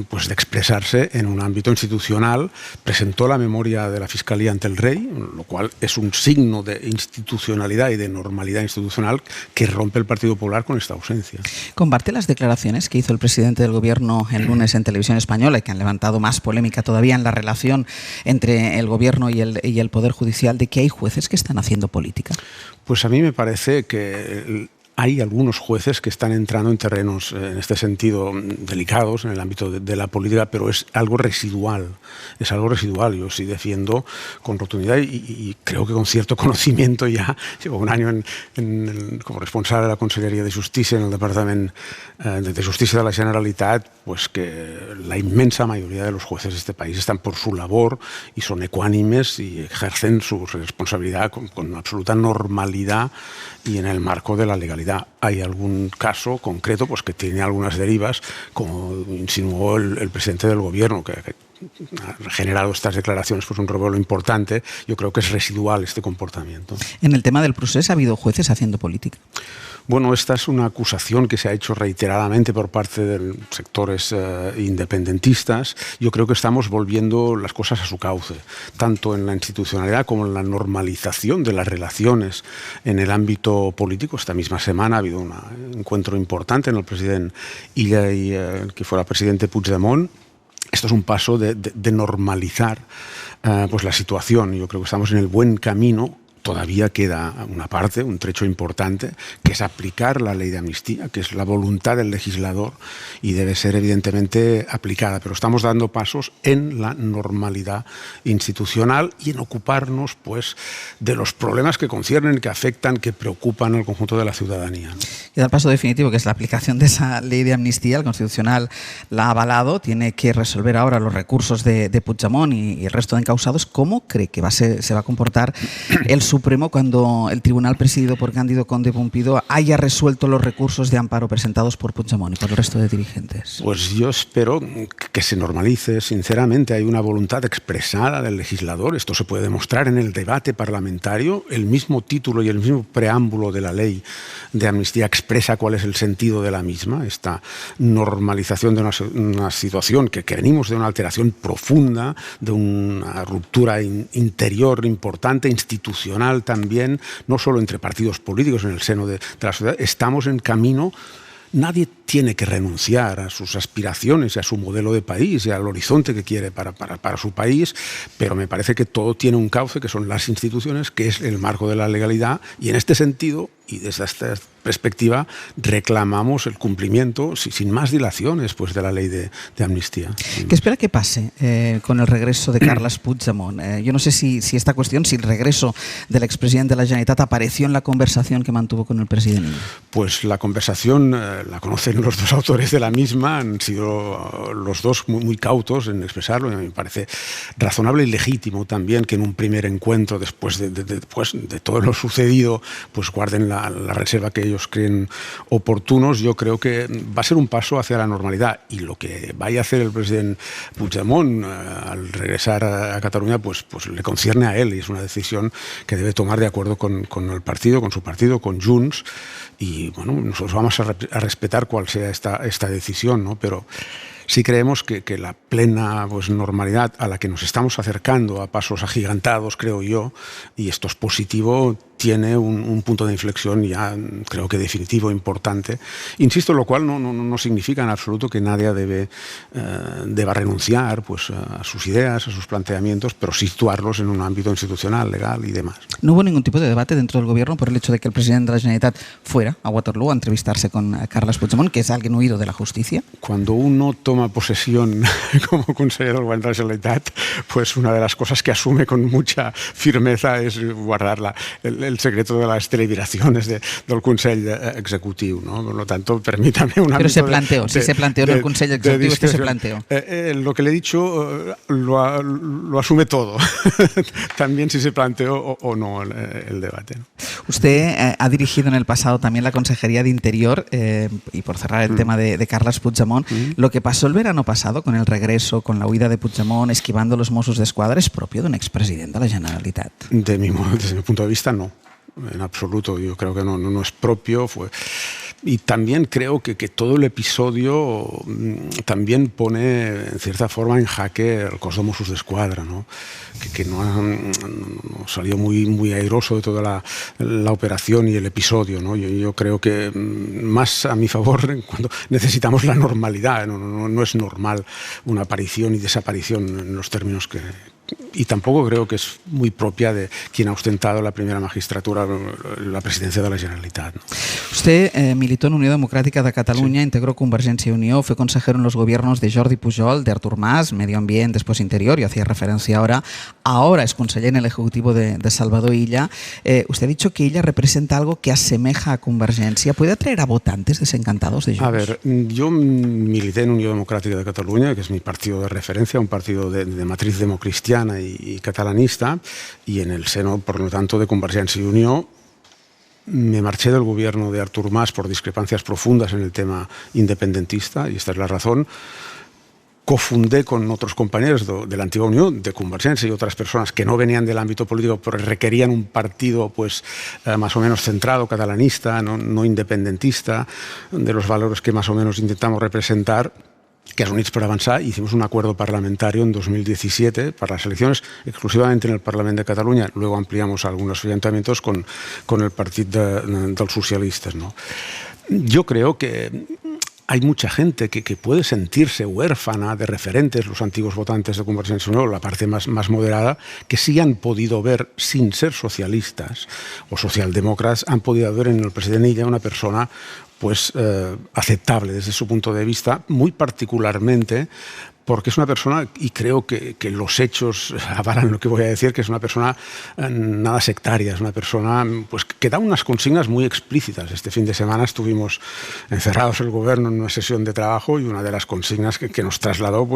pues de expresarse en un ámbito institucional. Presentó la memoria de la Fiscalía ante el Rey, lo cual es un signo de institucionalidad y de normalidad institucional que rompe el Partido Popular con esta ausencia. ¿Comparte las declaraciones que hizo el presidente del Gobierno el lunes en Televisión Española y que han levantado más polémica todavía en la relación entre el Gobierno y el Poder Judicial, de que hay jueces que están haciendo política? Pues a mí me parece que hay algunos jueces que están entrando en terrenos, en este sentido, delicados en el ámbito de la política, pero es algo residual. Es algo residual. Yo sí defiendo con rotundidad y creo que con cierto conocimiento ya. Llevo un año como responsable de la Conselleria de Justícia en el Departamento de Justícia de la Generalitat, pues que la inmensa mayoría de los jueces de este país están por su labor y son ecuánimes y ejercen su responsabilidad con absoluta normalidad y en el marco de la legalidad. Hay algún caso concreto pues que tiene algunas derivas, como insinuó el presidente del Gobierno, que ha generado estas declaraciones, pues un revuelo importante. Yo creo que es residual este comportamiento. En el tema del procés, ¿ha habido jueces haciendo política? Bueno, esta es una acusación que se ha hecho reiteradamente por parte de sectores independentistas. Yo creo que estamos volviendo las cosas a su cauce, tanto en la institucionalidad como en la normalización de las relaciones en el ámbito político. Esta misma semana ha habido un encuentro importante en el presidente Illa y el que fuera presidente Puigdemont. Esto es un paso de normalizar pues la situación. Yo creo que estamos en el buen camino. Todavía queda una parte, un trecho importante, que es aplicar la ley de amnistía, que es la voluntad del legislador y debe ser evidentemente aplicada. Pero estamos dando pasos en la normalidad institucional y en ocuparnos pues de los problemas que conciernen, que afectan, que preocupan al conjunto de la ciudadanía. Y el paso definitivo, que es la aplicación de esa ley de amnistía. El Constitucional la ha avalado, tiene que resolver ahora los recursos de Puigdemont y el resto de encausados. ¿Cómo cree que se va a comportar el Supremo cuando el tribunal presidido por Cándido Conde Pumpido haya resuelto los recursos de amparo presentados por Puigdemont y por el resto de dirigentes? Pues yo espero que se normalice. Sinceramente, hay una voluntad expresada del legislador. Esto se puede demostrar en el debate parlamentario. El mismo título y el mismo preámbulo de la ley de amnistía expresa cuál es el sentido de la misma. Esta normalización de una situación que venimos de una alteración profunda, de una ruptura interior importante, institucional también, no solo entre partidos políticos en el seno de la sociedad. Estamos en camino. Nadie tiene que renunciar a sus aspiraciones y a su modelo de país y al horizonte que quiere para su país, pero me parece que todo tiene un cauce, que son las instituciones, que es el marco de la legalidad, y en este sentido, y desde esta perspectiva, reclamamos el cumplimiento, sin más dilaciones, pues, de la ley de amnistía. ¿Qué espera que pase con el regreso de Carles Puigdemont? Yo no sé si esta cuestión, si el regreso del expresidente de la Generalitat apareció en la conversación que mantuvo con el presidente. Pues la conversación la conocen los dos autores de la misma, han sido los dos muy cautos en expresarlo, y me parece razonable y legítimo también que en un primer encuentro, después de todo lo sucedido, pues guarden la reserva que ellos creen oportunos. Yo creo que va a ser un paso hacia la normalidad, y lo que vaya a hacer el presidente Puigdemont al regresar a Cataluña, pues le concierne a él, y es una decisión que debe tomar de acuerdo con el partido, con su partido, con Junts, y bueno, nosotros vamos a respetar cuál sea esta decisión, ¿no? Pero sí creemos que la plena normalidad a la que nos estamos acercando a pasos agigantados, creo yo, y esto es positivo, tiene un punto de inflexión ya creo que definitivo, importante. Insisto, lo cual no significa en absoluto que nadie deba renunciar pues, a sus ideas, a sus planteamientos, pero situarlos en un ámbito institucional, legal y demás. ¿No hubo ningún tipo de debate dentro del Gobierno por el hecho de que el presidente de la Generalitat fuera a Waterloo a entrevistarse con Carles Puigdemont, que es alguien huido de la justicia? Cuando uno toma posesión como consejero del Gobierno de la Generalitat, pues una de las cosas que asume con mucha firmeza es guardar el secreto de las deliberaciones del Consell Executiu, ¿no? Por lo tanto, permítame una... Pero se planteó, sí se planteó en el Consell Executiu, esto se planteó. Lo que le he dicho lo asume todo, también si se planteó o no el debate, ¿no? Usted ha dirigido en el pasado también la Consejería de Interior, y por cerrar el tema de Carles Puigdemont, lo que pasó el verano pasado con el regreso, con la huida de Puigdemont, esquivando los Mossos d'Esquadra, ¿es propio de un expresidente de la Generalitat? Desde mi punto de vista, no. En absoluto. Yo creo que no es propio. Y también creo que todo el episodio también pone, en cierta forma, en jaque el cos de Mossos d'Esquadra, ¿no? Que no salió muy airoso de toda la operación y el episodio, ¿no? Yo creo que más a mi favor cuando necesitamos la normalidad. No es normal una aparición y desaparición en los términos que... Y tampoco creo que es muy propia de quien ha ostentado la primera magistratura, la presidencia de la Generalitat, ¿no? Usted militó en Unión Democrática de Cataluña, integró Convergencia y Unión, fue consejero en los gobiernos de Jordi Pujol, de Artur Mas, Medio Ambiente, después Interior, y hacía referencia ahora es conseller en el Ejecutivo de Salvador Illa. Usted ha dicho que Illa representa algo que asemeja a Convergencia. ¿Puede atraer a votantes desencantados de Junts? A ver, yo milité en Unión Democrática de Cataluña, que es mi partido de referencia, un partido de matriz democristiana y catalanista, y en el seno, por lo tanto, de Convergencia y Unión. Me marché del gobierno de Artur Mas por discrepancias profundas en el tema independentista, y esta es la razón. Cofundé con otros compañeros de la antigua Unión, de Convergencia y otras personas que no venían del ámbito político, pero requerían un partido más o menos centrado, catalanista, no independentista, de los valores que más o menos intentamos representar, que es Units per Avançar. Hicimos un acuerdo parlamentario en 2017 para las elecciones exclusivamente en el Parlamento de Cataluña. Luego ampliamos algunos ayuntamientos con el Partido dels Socialistes, ¿no? Yo creo que hay mucha gente que puede sentirse huérfana de referentes, los antiguos votantes de Convergencia y Unión, la parte más moderada, que sí han podido ver, sin ser socialistas o socialdemócratas, han podido ver en el presidente Illa una persona aceptable desde su punto de vista, muy particularmente porque es una persona, y creo que los hechos avalan lo que voy a decir, que es una persona nada sectaria, es una persona que da unas consignas muy explícitas. Este fin de semana estuvimos encerrados el gobierno en una sesión de trabajo, y una de las consignas que nos trasladó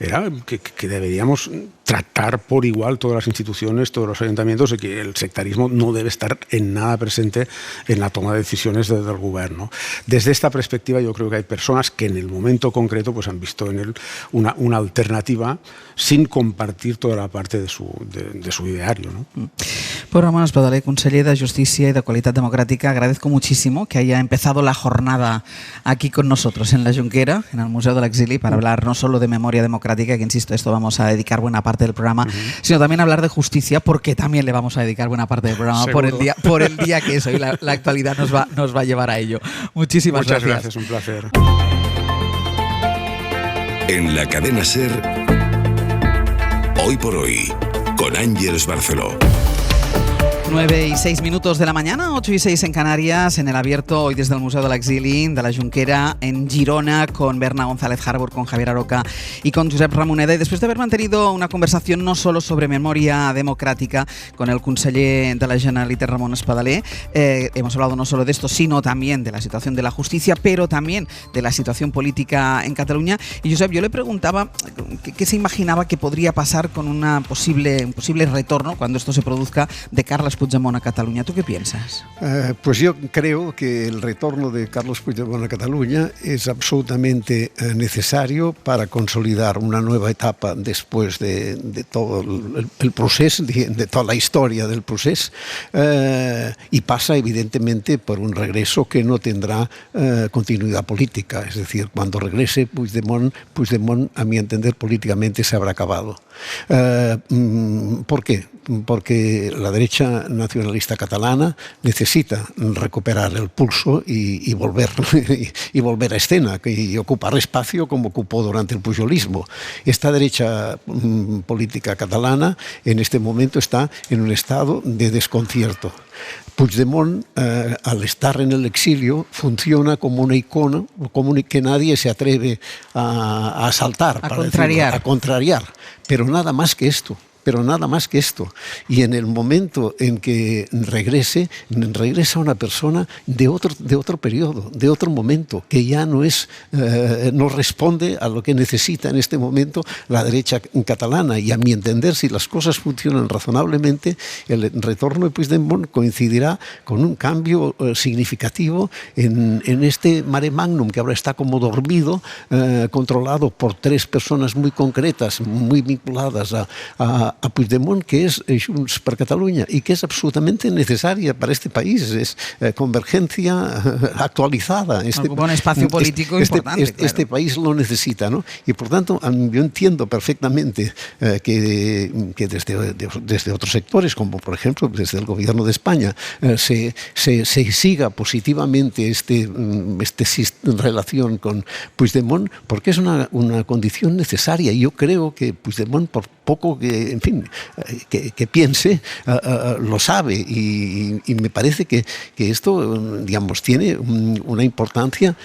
era que deberíamos tratar por igual todas las instituciones, todos los ayuntamientos, y que el sectarismo no debe estar en nada presente en la toma de decisiones del gobierno. Desde esta perspectiva, yo creo que hay personas que en el momento concreto han visto en él una alternativa sin compartir toda la parte de su ideario, ¿no? Pues Ramon Espadaler, conseller de Justicia y de Qualitat Democrática, agradezco muchísimo que haya empezado la jornada aquí con nosotros en la Junquera, en el Museo del Exili, para hablar no solo de memoria democrática, que insisto, esto vamos a dedicar buena parte del programa, sino también hablar de justicia, porque también le vamos a dedicar buena parte del programa por el día que es hoy. La actualidad nos va a llevar a ello. Muchísimas gracias. Muchas gracias, un placer. En la cadena SER, Hoy por Hoy, con Ángeles Barceló. 9:06 de la mañana, 8:06 en Canarias, en el abierto hoy desde el Museo del Exili de la Junquera en Girona, con Berna González Harbour, con Javier Aroca y con Josep Ramoneda. Y después de haber mantenido una conversación no solo sobre memoria democrática con el conseller de la Generalitat, Ramon Espadaler, hemos hablado no solo de esto, sino también de la situación de la justicia, pero también de la situación política en Cataluña. Y Josep, yo le preguntaba qué se imaginaba que podría pasar con un posible retorno, cuando esto se produzca, de Carles Puigdemont a Cataluña. ¿Tú qué piensas? Pues yo creo que el retorno de Carles Puigdemont a Cataluña es absolutamente necesario para consolidar una nueva etapa después de todo el proceso, de toda la historia del proceso, y pasa evidentemente por un regreso que no tendrá continuidad política. Es decir, cuando regrese Puigdemont, a mi entender, políticamente se habrá acabado. ¿Por qué? Porque la derecha nacionalista catalana necesita recuperar el pulso y volver a escena y ocupar espacio como ocupó durante el pujolismo. Esta derecha política catalana en este momento está en un estado de desconcierto. Puigdemont, al estar en el exilio, funciona como una icona, que nadie se atreve a asaltar, a contrariar. Pero nada más que esto. pero nada más que esto. Y en el momento en que regresa una persona de otro periodo, de otro momento, que ya no responde a lo que necesita en este momento la derecha catalana. Y a mi entender, si las cosas funcionan razonablemente, el retorno de Puigdemont coincidirá con un cambio significativo en este mare magnum que ahora está como dormido, controlado por 3 personas muy concretas, muy vinculadas a Puigdemont, que es Junts per Catalunya, y que es absolutamente necesaria para este país. Es convergencia actualizada. Ocupa un espacio político importante. Este país lo necesita, ¿no? Y por tanto, yo entiendo perfectamente que desde otros sectores, como por ejemplo desde el gobierno de España, se siga positivamente esta relación con Puigdemont, porque es una condición necesaria. Y yo creo que Puigdemont, por poco que, en fin, que piense, lo sabe, y me parece que esto, digamos, tiene una importancia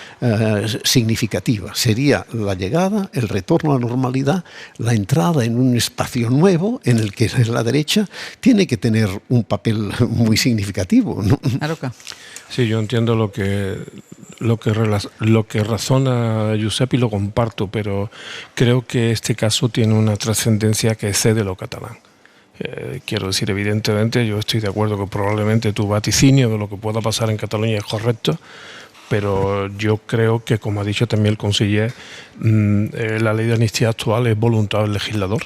significativa. Sería la llegada, el retorno a la normalidad, la entrada en un espacio nuevo en el que la derecha tiene que tener un papel muy significativo, ¿no? Aroca. Sí, yo entiendo lo que razona Josep y lo comparto, pero creo que este caso tiene una trascendencia que excede lo catalán. Quiero decir, evidentemente, yo estoy de acuerdo que probablemente tu vaticinio de lo que pueda pasar en Cataluña es correcto, pero yo creo que, como ha dicho también el conseller, la ley de amnistía actual es voluntad del legislador.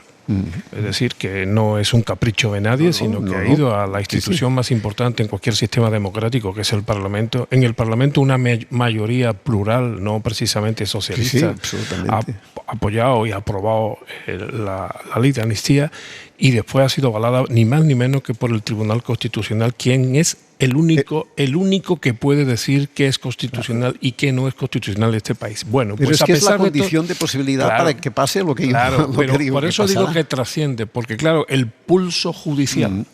Es decir, que no es un capricho de nadie, sino que ha ido a la institución más importante en cualquier sistema democrático, que es el Parlamento. En el Parlamento una mayoría plural, no precisamente socialista, ha apoyado y aprobado la ley de amnistía, y después ha sido avalada ni más ni menos que por el Tribunal Constitucional, quien es el único que puede decir qué es constitucional y qué no es constitucional de este país. Bueno, pero pues es que es la condición de posibilidad para que pase lo que yo digo. Por eso digo que trasciende, porque claro, el pulso judicial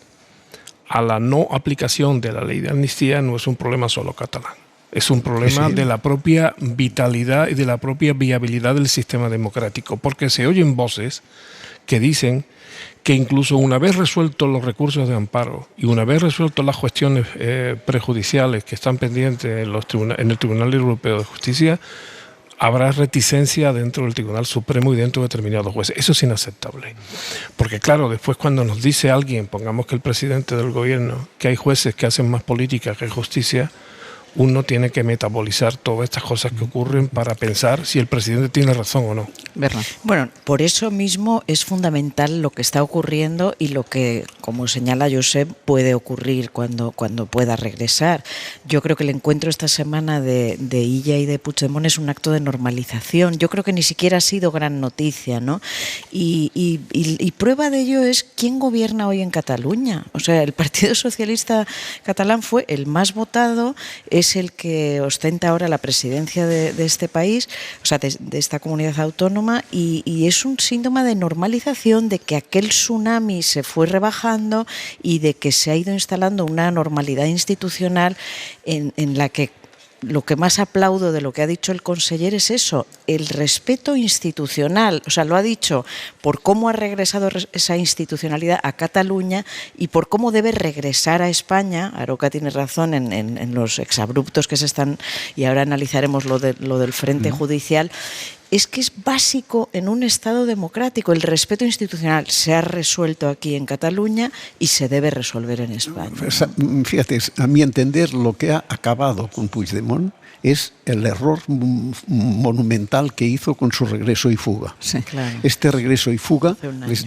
a la no aplicación de la ley de amnistía no es un problema solo catalán. Es un problema de la propia vitalidad y de la propia viabilidad del sistema democrático, porque se oyen voces que dicen que incluso una vez resueltos los recursos de amparo y una vez resueltas las cuestiones prejudiciales que están pendientes en el Tribunal Europeo de Justicia, habrá reticencia dentro del Tribunal Supremo y dentro de determinados jueces. Eso es inaceptable. Porque claro, después cuando nos dice alguien, pongamos que el presidente del gobierno, que hay jueces que hacen más política que justicia, uno tiene que metabolizar todas estas cosas que ocurren para pensar si el presidente tiene razón o no. ¿Verdad? Bueno, por eso mismo es fundamental lo que está ocurriendo y lo que, como señala Josep, puede ocurrir cuando pueda regresar. Yo creo que el encuentro esta semana de Illa y de Puigdemont es un acto de normalización. Yo creo que ni siquiera ha sido gran noticia, ¿no? Y prueba de ello es quién gobierna hoy en Cataluña. O sea, el Partido Socialista Catalán fue el más votado, es el que ostenta ahora la presidencia de este país, o sea, de esta comunidad autónoma, y es un síntoma de normalización, de que aquel tsunami se fue rebajando y de que se ha ido instalando una normalidad institucional en la que lo que más aplaudo de lo que ha dicho el conseller es eso, el respeto institucional. O sea, lo ha dicho por cómo ha regresado esa institucionalidad a Cataluña y por cómo debe regresar a España. Aroca tiene razón en los exabruptos que se están, y ahora analizaremos lo del frente judicial. Es que es básico en un Estado democrático. El respeto institucional se ha resuelto aquí en Cataluña y se debe resolver en España. Fíjate, a mi entender, lo que ha acabado con Puigdemont es el error monumental que hizo con su regreso y fuga. Sí, claro. Este regreso y fuga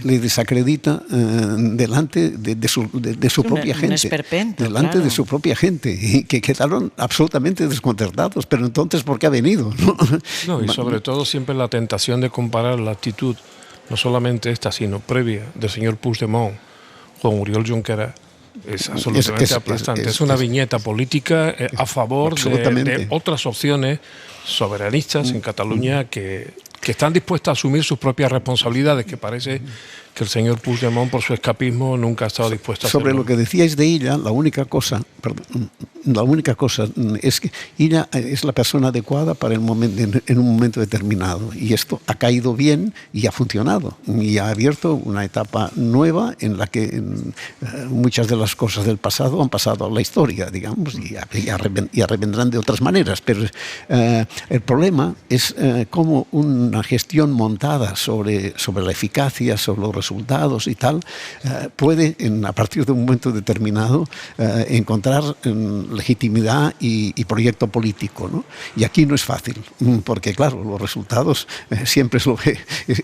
le desacredita delante de su propia gente. Delante de su propia gente, y que quedaron absolutamente desconcertados. Pero entonces, ¿por qué ha venido? No, y sobre todo siempre la tentación de comparar la actitud, no solamente esta, sino previa del señor Puigdemont con Oriol Junqueras, es absolutamente aplastante. Es una viñeta política a favor de otras opciones soberanistas en Cataluña que están dispuestas a asumir sus propias responsabilidades, que parece que el señor Puigdemont, por su escapismo, nunca ha estado dispuesto a hacerlo. Sobre lo que decíais de ella, la única cosa es que ella es la persona adecuada para el momento, en un momento determinado, y esto ha caído bien y ha funcionado y ha abierto una etapa nueva en la que muchas de las cosas del pasado han pasado a la historia, digamos, y vendrán de otras maneras, pero el problema es cómo una gestión montada sobre la eficacia, sobre los resultados y tal, puede a partir de un momento determinado encontrar legitimidad y proyecto político, ¿no? Y aquí no es fácil, porque claro, los resultados siempre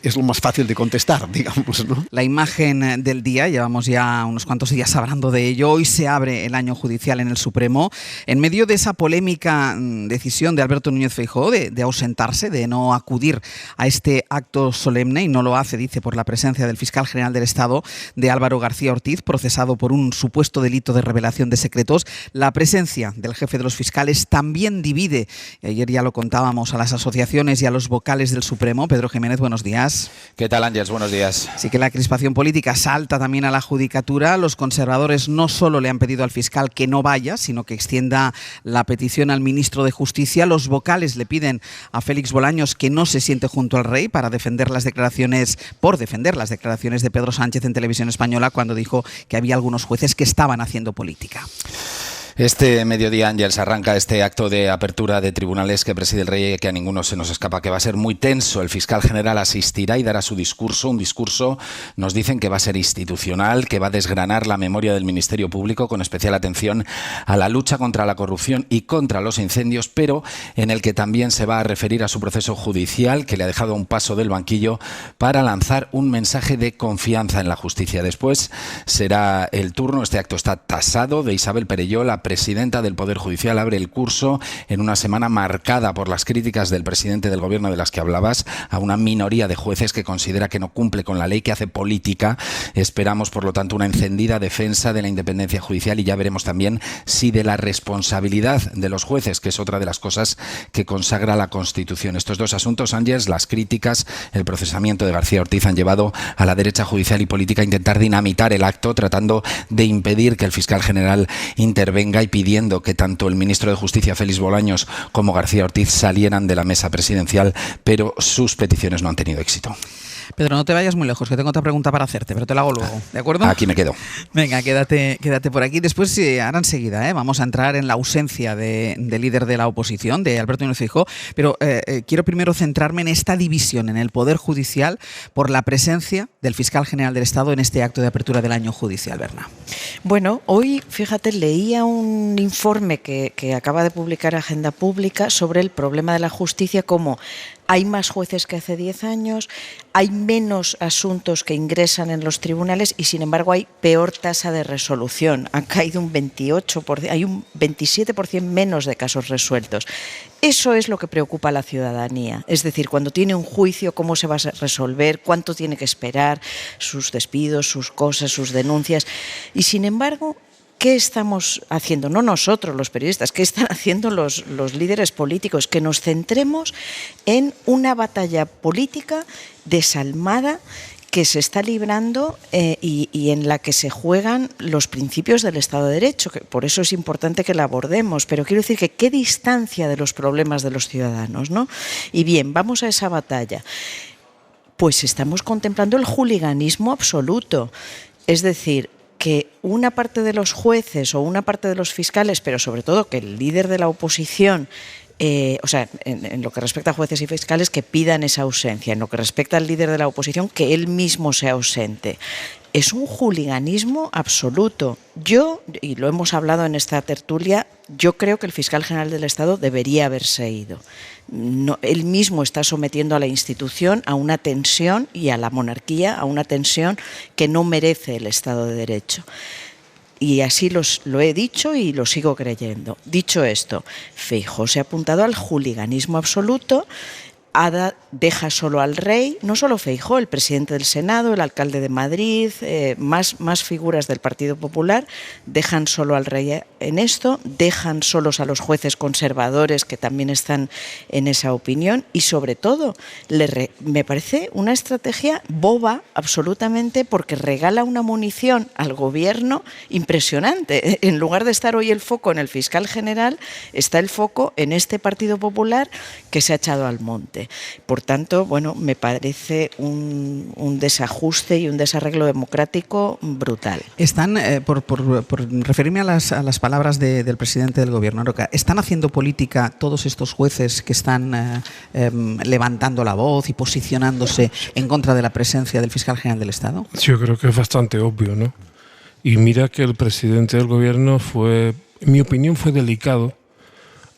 es lo más fácil de contestar, digamos, ¿no? La imagen del día, llevamos ya unos cuantos días hablando de ello. Hoy se abre el año judicial en el Supremo, en medio de esa polémica decisión de Alberto Núñez Feijóo de ausentarse, de no acudir a este acto solemne, y no lo hace, dice, por la presencia del fiscal general del Estado, de Álvaro García Ortiz, procesado por un supuesto delito de revelación de secretos. La presencia del jefe de los fiscales también divide, ayer ya lo contábamos, a las asociaciones y a los vocales del Supremo. Pedro Jiménez, buenos días. ¿Qué tal, Ángeles? Buenos días. Sí que la crispación política salta también a la judicatura. Los conservadores no solo le han pedido al fiscal que no vaya, sino que extienda la petición al ministro de Justicia. Los vocales le piden a Félix Bolaños que no se siente junto al rey por defender las declaraciones de Pedro Sánchez en Televisión Española, cuando dijo que había algunos jueces que estaban haciendo política. Este mediodía, Ángels, arranca este acto de apertura de tribunales que preside el rey, que a ninguno se nos escapa, que va a ser muy tenso. El fiscal general asistirá y dará su discurso, un discurso, nos dicen, que va a ser institucional, que va a desgranar la memoria del Ministerio Público con especial atención a la lucha contra la corrupción y contra los incendios, pero en el que también se va a referir a su proceso judicial, que le ha dejado a un paso del banquillo para lanzar un mensaje de confianza en la justicia. Después será el turno, este acto está tasado, de Isabel Perelló, la presidenta del Poder Judicial. Abre el curso en una semana marcada por las críticas del presidente del Gobierno, de las que hablabas, a una minoría de jueces que considera que no cumple con la ley, que hace política. Esperamos, por lo tanto, una encendida defensa de la independencia judicial, y ya veremos también si de la responsabilidad de los jueces, que es otra de las cosas que consagra la Constitución. Estos dos asuntos, Ángels, las críticas, el procesamiento de García Ortiz, han llevado a la derecha judicial y política a intentar dinamitar el acto, tratando de impedir que el fiscal general intervenga y pidiendo que tanto el ministro de Justicia, Félix Bolaños, como García Ortiz salieran de la mesa presidencial, pero sus peticiones no han tenido éxito. Pedro, no te vayas muy lejos, que tengo otra pregunta para hacerte, pero te la hago luego, ¿de acuerdo? Aquí me quedo. Venga, quédate por aquí. Después, ahora enseguida, vamos a entrar en la ausencia del líder de la oposición, de Alberto Núñez Feijóo, pero quiero primero centrarme en esta división en el Poder Judicial por la presencia del fiscal general del Estado en este acto de apertura del año judicial, Berna. Bueno, hoy, fíjate, leía un informe que acaba de publicar Agenda Pública sobre el problema de la justicia, como hay más jueces que hace 10 años, hay menos asuntos que ingresan en los tribunales y, sin embargo, hay peor tasa de resolución. Ha caído un 28%, hay un 27% menos de casos resueltos. Eso es lo que preocupa a la ciudadanía. Es decir, cuando tiene un juicio, cómo se va a resolver, cuánto tiene que esperar, sus despidos, sus cosas, sus denuncias. Y, sin embargo, ¿qué estamos haciendo? No nosotros, los periodistas, ¿qué están haciendo los líderes políticos? Que nos centremos en una batalla política desalmada que se está librando y en la que se juegan los principios del Estado de Derecho, que por eso es importante que la abordemos, pero quiero decir que qué distancia de los problemas de los ciudadanos, ¿no? Y bien, vamos a esa batalla. Pues estamos contemplando el juliganismo absoluto, es decir, que una parte de los jueces o una parte de los fiscales, pero sobre todo que el líder de la oposición, en lo que respecta a jueces y fiscales, que pidan esa ausencia, en lo que respecta al líder de la oposición, que él mismo sea ausente. Es un juliganismo absoluto. Yo, y lo hemos hablado en esta tertulia, yo creo que el fiscal general del Estado debería haberse ido. No, él mismo está sometiendo a la institución a una tensión, y a la monarquía a una tensión que no merece el Estado de Derecho. Y así lo he dicho y lo sigo creyendo. Dicho esto, Feijóo se ha apuntado al juliganismo absoluto, ha deja solo al rey, no solo Feijóo, el presidente del Senado, el alcalde de Madrid, más figuras del Partido Popular, dejan solo al rey en esto, dejan solos a los jueces conservadores que también están en esa opinión y sobre todo me parece una estrategia boba absolutamente porque regala una munición al gobierno impresionante. En lugar de estar hoy el foco en el fiscal general, está el foco en este Partido Popular que se ha echado al monte. Por tanto, bueno, me parece un desajuste y un desarreglo democrático brutal. Están, por referirme a las palabras del presidente del gobierno, Roca, ¿están haciendo política todos estos jueces que están levantando la voz y posicionándose en contra de la presencia del fiscal general del Estado? Yo creo que es bastante obvio, ¿no? Y mira que el presidente del gobierno fue, en mi opinión, fue delicado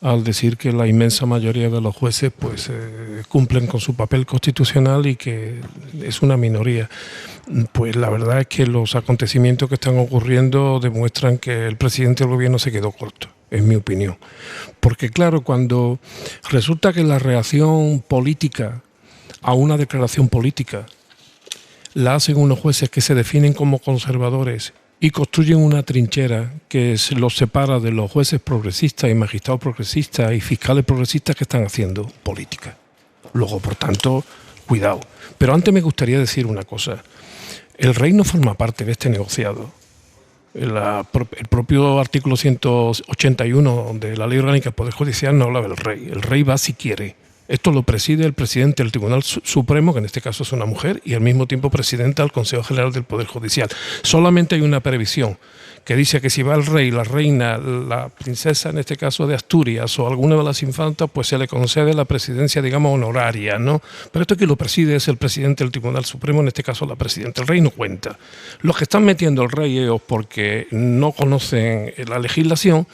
al decir que la inmensa mayoría de los jueces pues cumplen con su papel constitucional y que es una minoría. Pues la verdad es que los acontecimientos que están ocurriendo demuestran que el presidente del gobierno se quedó corto, en mi opinión. Porque claro, cuando resulta que la reacción política a una declaración política la hacen unos jueces que se definen como conservadores y construyen una trinchera que los separa de los jueces progresistas y magistrados progresistas y fiscales progresistas que están haciendo política. Luego, por tanto, cuidado. Pero antes me gustaría decir una cosa. El rey no forma parte de este negociado. El propio artículo 181 de la Ley Orgánica del Poder Judicial no habla del rey. El rey va si quiere. Esto lo preside el presidente del Tribunal Supremo, que en este caso es una mujer, y al mismo tiempo presidenta del Consejo General del Poder Judicial. Solamente hay una previsión que dice que si va el rey, la reina, la princesa, en este caso de Asturias, o alguna de las infantas, pues se le concede la presidencia, digamos, honoraria, ¿no? Pero esto que lo preside es el presidente del Tribunal Supremo, en este caso la presidenta. El rey no cuenta. Los que están metiendo al rey es o porque no conocen la legislación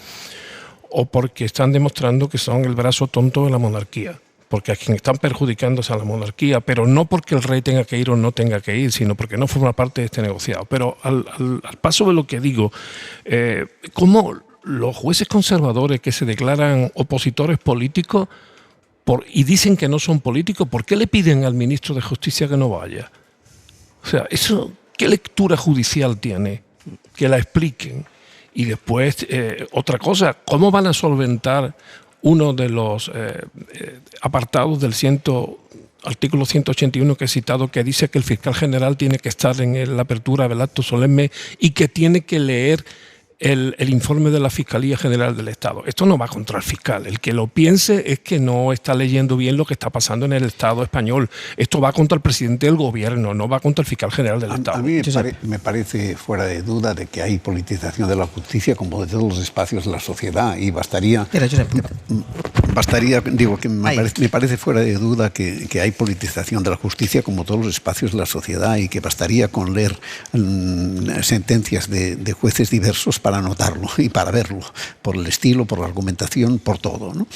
o porque están demostrando que son el brazo tonto de la monarquía. Porque a quien están perjudicando es a la monarquía, pero no porque el rey tenga que ir o no tenga que ir, sino porque no forma parte de este negociado. Pero al paso de lo que digo, ¿cómo los jueces conservadores que se declaran opositores políticos y dicen que no son políticos, ¿por qué le piden al ministro de Justicia que no vaya? O sea, eso, ¿qué lectura judicial tiene? Que la expliquen. Y después, otra cosa, ¿cómo van a solventar uno de los apartados del artículo 181 que he citado, que dice que el fiscal general tiene que estar en la apertura del acto solemne y que tiene que leer el informe de la Fiscalía General del Estado? Esto no va contra el fiscal. El que lo piense es que no está leyendo bien lo que está pasando en el Estado español. Esto va contra el presidente del gobierno, no va contra el fiscal general del Estado. A mí me parece fuera de duda de que hay politización de la justicia como de todos los espacios de la sociedad y bastaría, digo que me parece fuera de duda que hay politización de la justicia como todos los espacios de la sociedad y que bastaría con leer sentencias de jueces diversos para notarlo y para verlo, por el estilo, por la argumentación, por todo, ¿no?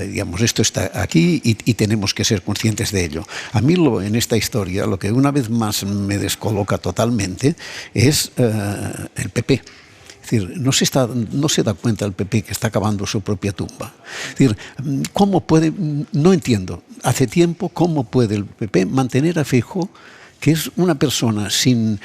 Digamos, esto está aquí y tenemos que ser conscientes de ello. A mí en esta historia lo que una vez más me descoloca totalmente es el PP. Es decir, no se da cuenta el PP que está cavando su propia tumba. Es decir, ¿cómo puede? No entiendo. Hace tiempo, ¿cómo puede el PP mantener a Feijóo, que es una persona sin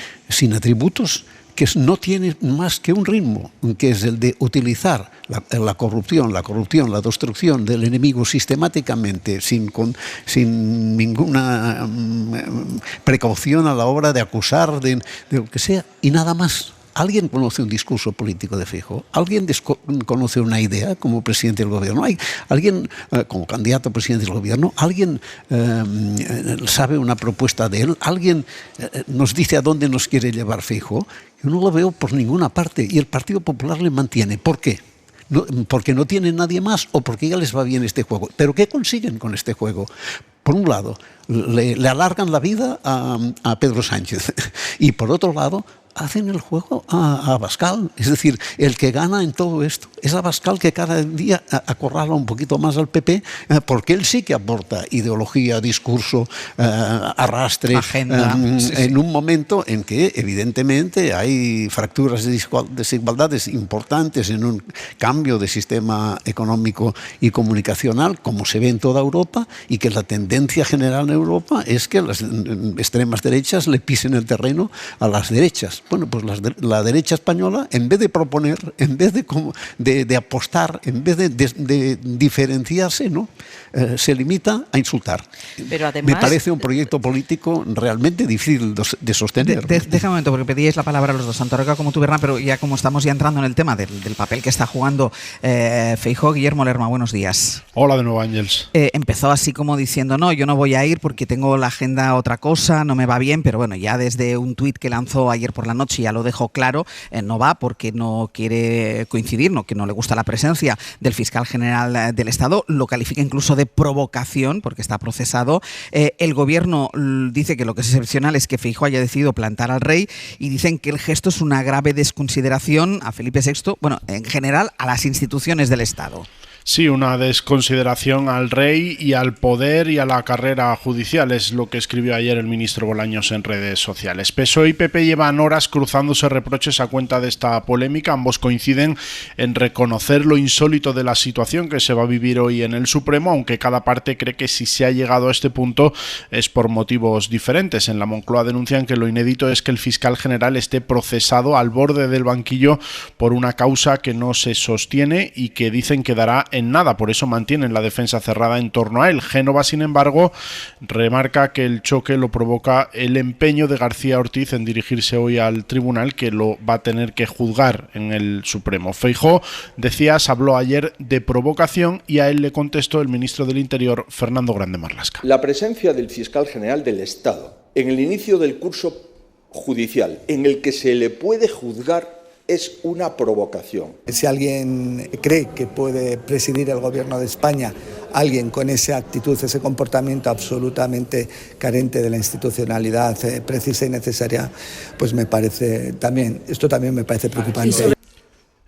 atributos, que no tiene más que un ritmo, que es el de utilizar la corrupción, la destrucción del enemigo sistemáticamente, sin ninguna precaución a la hora de acusar de lo que sea, y nada más? ¿Alguien conoce un discurso político de Feijóo? ¿Alguien conoce una idea como presidente del gobierno? ¿Alguien, como candidato a presidente del gobierno, alguien sabe una propuesta de él? ¿Alguien nos dice a dónde nos quiere llevar Feijóo? Yo no lo veo por ninguna parte y el Partido Popular le mantiene. ¿Por qué? ¿Porque no tiene nadie más o porque ya les va bien este juego? ¿Pero qué consiguen con este juego? Por un lado, le alargan la vida a Pedro Sánchez y por otro lado, hacen el juego a Abascal. Es decir, el que gana en todo esto es Abascal, que cada día acorrala un poquito más al PP, porque él sí que aporta ideología, discurso, arrastre, agenda, en un momento en que evidentemente hay fracturas de desigualdades importantes en un cambio de sistema económico y comunicacional, como se ve en toda Europa, y que la tendencia general en Europa es que las extremas derechas le pisen el terreno a las derechas. Bueno, pues la derecha española, en vez de proponer, en vez de apostar, en vez de diferenciarse, ¿no? Se limita a insultar. Pero además, me parece un proyecto político realmente difícil de sostener. Déjame un momento, porque pedíais la palabra a los dos, tanto Aroca como tú, Bernat, pero ya como estamos ya entrando en el tema del papel que está jugando Feijóo, Guillermo Lerma, buenos días. Hola de nuevo, Ángels. Empezó así como diciendo, no, yo no voy a ir porque tengo la agenda otra cosa, no me va bien, pero bueno, ya desde un tuit que lanzó ayer por la noche ya lo dejó claro, no va porque no quiere coincidir, que no le gusta la presencia del fiscal general del Estado, lo califica incluso de provocación porque está procesado. El gobierno dice que lo que es excepcional es que Feijóo haya decidido plantar al rey y dicen que el gesto es una grave desconsideración a Felipe VI, bueno, en general a las instituciones del Estado. Sí, una desconsideración al rey y al poder y a la carrera judicial, es lo que escribió ayer el ministro Bolaños en redes sociales. PSOE y PP llevan horas cruzándose reproches a cuenta de esta polémica. Ambos coinciden en reconocer lo insólito de la situación que se va a vivir hoy en el Supremo, aunque cada parte cree que si se ha llegado a este punto es por motivos diferentes. En la Moncloa denuncian que lo inédito es que el fiscal general esté procesado al borde del banquillo por una causa que no se sostiene y que dicen quedará en nada, por eso mantienen la defensa cerrada en torno a él. Génova, sin embargo, remarca que el choque lo provoca el empeño de García Ortiz en dirigirse hoy al tribunal, que lo va a tener que juzgar en el Supremo. Feijóo, decías, habló ayer de provocación y a él le contestó el ministro del Interior, Fernando Grande Marlaska. La presencia del fiscal general del Estado en el inicio del curso judicial en el que se le puede juzgar es una provocación. Si alguien cree que puede presidir el gobierno de España, alguien con esa actitud, ese comportamiento absolutamente carente de la institucionalidad precisa y necesaria, pues esto también me parece preocupante.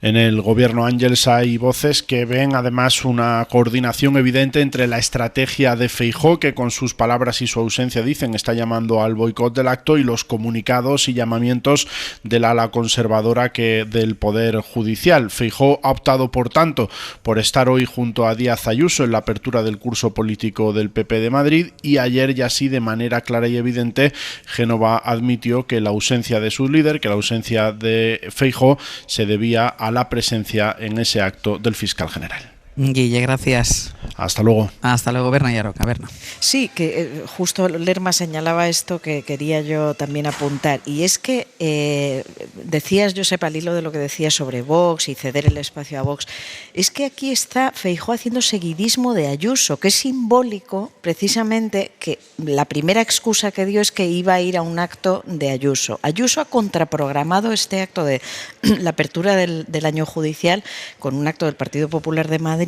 En el gobierno, Ángels, hay voces que ven además una coordinación evidente entre la estrategia de Feijóo, que con sus palabras y su ausencia dicen está llamando al boicot del acto, y los comunicados y llamamientos del ala conservadora del Poder Judicial. Feijóo ha optado, por tanto, por estar hoy junto a Díaz Ayuso en la apertura del curso político del PP de Madrid, y ayer ya sí, de manera clara y evidente, Génova admitió que la ausencia de su líder, que la ausencia de Feijóo se debía a la presencia en ese acto del fiscal general. Guille, gracias. Hasta luego. Hasta luego, Berna y Aroca. Berna. Sí, que justo Lerma señalaba esto que quería yo también apuntar, y es que decías, Josep, al hilo de lo que decías sobre Vox y ceder el espacio a Vox, es que aquí está Feijóo haciendo seguidismo de Ayuso, que es simbólico precisamente que la primera excusa que dio es que iba a ir a un acto de Ayuso. Ayuso ha contraprogramado este acto de la apertura del año judicial con un acto del Partido Popular de Madrid,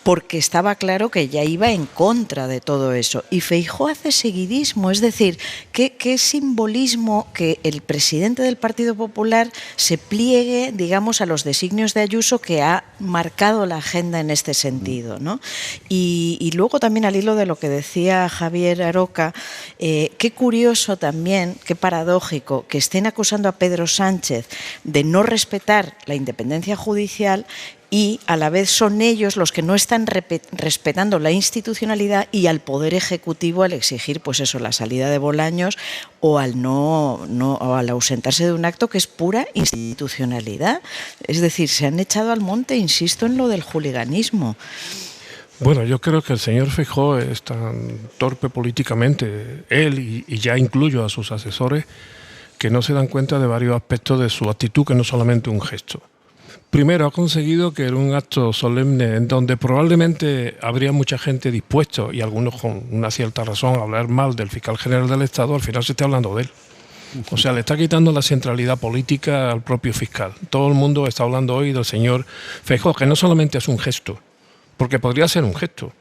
porque estaba claro que ya iba en contra de todo eso. Y Feijóo hace seguidismo, es decir, ¿qué simbolismo que el presidente del Partido Popular se pliegue, digamos, a los designios de Ayuso, que ha marcado la agenda en este sentido, ¿no? Y luego también, al hilo de lo que decía Javier Aroca, qué curioso también, qué paradójico que estén acusando a Pedro Sánchez de no respetar la independencia judicial, y a la vez son ellos los que no están respetando la institucionalidad y al Poder Ejecutivo al exigir, pues eso, la salida de Bolaños o al o al ausentarse de un acto que es pura institucionalidad. Es decir, se han echado al monte, insisto, en lo del juliganismo. Bueno, yo creo que el señor Feijóo es tan torpe políticamente, él y ya incluyo a sus asesores, que no se dan cuenta de varios aspectos de su actitud, que no solamente un gesto. Primero, ha conseguido que en un acto solemne en donde probablemente habría mucha gente dispuesto, y algunos con una cierta razón, a hablar mal del fiscal general del Estado, al final se esté hablando de él. O sea, le está quitando la centralidad política al propio fiscal. Todo el mundo está hablando hoy del señor Feijóo, que no solamente es un gesto, porque podría ser un gesto,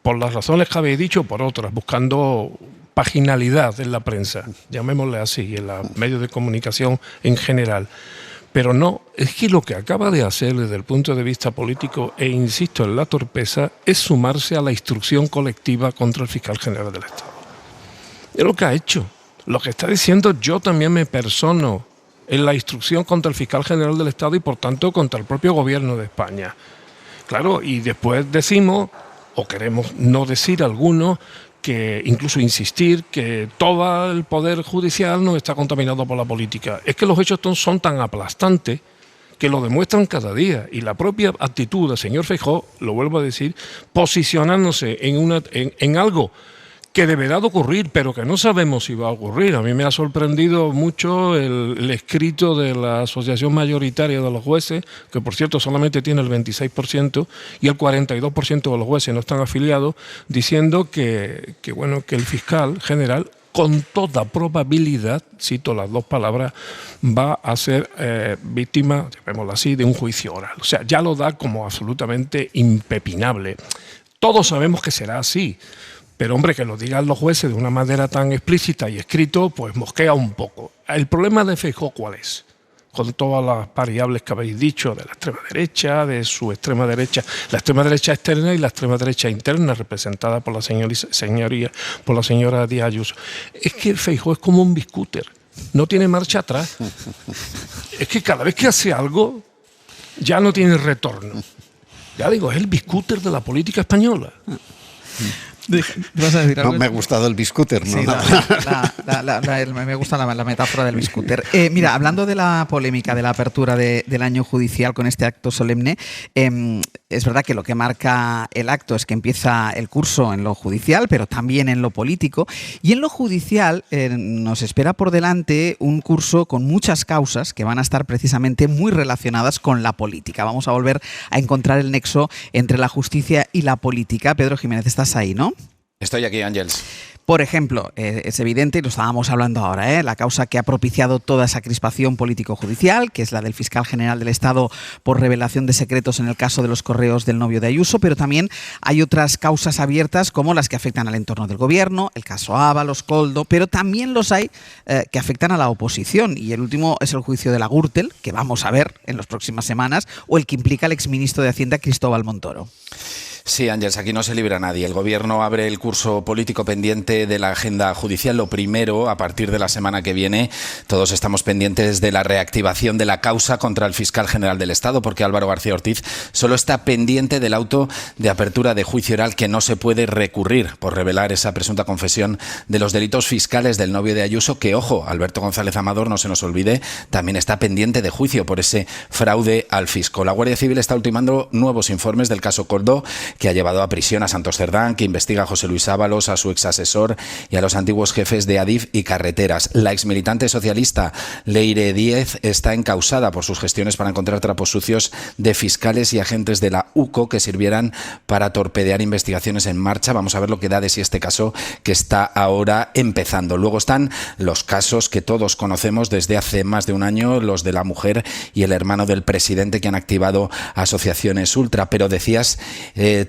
por las razones que habéis dicho, por otras, buscando paginalidad en la prensa, llamémosle así, en los medios de comunicación en general. Pero no, es que lo que acaba de hacer desde el punto de vista político, e insisto en la torpeza, es sumarse a la instrucción colectiva contra el fiscal general del Estado. Es lo que ha hecho. Lo que está diciendo, yo también me persono en la instrucción contra el fiscal general del Estado y por tanto contra el propio gobierno de España. Claro, y después decimos, o queremos no decir algunos, que incluso insistir que todo el poder judicial no está contaminado por la política. Es que los hechos son tan aplastantes que lo demuestran cada día, y la propia actitud del señor Feijóo, lo vuelvo a decir, posicionándose en algo que deberá de ocurrir, pero que no sabemos si va a ocurrir. A mí me ha sorprendido mucho el escrito de la Asociación Mayoritaria de los Jueces, que por cierto solamente tiene el 26% y el 42% de los jueces no están afiliados, diciendo que el fiscal general, con toda probabilidad, cito las dos palabras, va a ser víctima, llamémoslo así, de un juicio oral. O sea, ya lo da como absolutamente impepinable. Todos sabemos que será así. Pero, hombre, que lo digan los jueces de una manera tan explícita y escrito, pues mosquea un poco. El problema de Feijóo, ¿cuál es? Con todas las variables que habéis dicho, de la extrema derecha, de su extrema derecha, la extrema derecha externa y la extrema derecha interna, representada por la señora Díaz Ayuso. Es que Feijóo es como un biscúter, no tiene marcha atrás. Es que cada vez que hace algo, ya no tiene retorno. Ya digo, es el biscúter de la política española. ¿Vas a decir algo? No, me ha gustado el biscúter, ¿no? Sí, me gusta la metáfora del biscúter. Mira, hablando de la polémica de la apertura del año judicial con este acto solemne, es verdad que lo que marca el acto es que empieza el curso en lo judicial, pero también en lo político. Y en lo judicial nos espera por delante un curso con muchas causas que van a estar precisamente muy relacionadas con la política. Vamos a volver a encontrar el nexo entre la justicia y la política. Pedro Jiménez, estás ahí, ¿no? Estoy aquí, Ángels. Por ejemplo, es evidente, y lo estábamos hablando ahora, la causa que ha propiciado toda esa crispación político-judicial, que es la del fiscal general del Estado por revelación de secretos en el caso de los correos del novio de Ayuso, pero también hay otras causas abiertas como las que afectan al entorno del gobierno, el caso Ábalos, Koldo, pero también los hay que afectan a la oposición, y el último es el juicio de la Gürtel, que vamos a ver en las próximas semanas, o el que implica al exministro de Hacienda, Cristóbal Montoro. Sí, Ángels, aquí no se libra nadie. El Gobierno abre el curso político pendiente de la agenda judicial. Lo primero, a partir de la semana que viene, todos estamos pendientes de la reactivación de la causa contra el fiscal general del Estado, porque Álvaro García Ortiz solo está pendiente del auto de apertura de juicio oral que no se puede recurrir por revelar esa presunta confesión de los delitos fiscales del novio de Ayuso, que, ojo, Alberto González Amador, no se nos olvide, también está pendiente de juicio por ese fraude al fisco. La Guardia Civil está ultimando nuevos informes del caso Koldo, que ha llevado a prisión a Santos Cerdán, que investiga a José Luis Ábalos, a su exasesor y a los antiguos jefes de Adif y Carreteras. La exmilitante socialista Leire Díez está encausada por sus gestiones para encontrar trapos sucios de fiscales y agentes de la UCO que sirvieran para torpedear investigaciones en marcha. Vamos a ver lo que da de sí este caso que está ahora empezando. Luego están los casos que todos conocemos desde hace más de un año, los de la mujer y el hermano del presidente, que han activado asociaciones ultra. Pero decías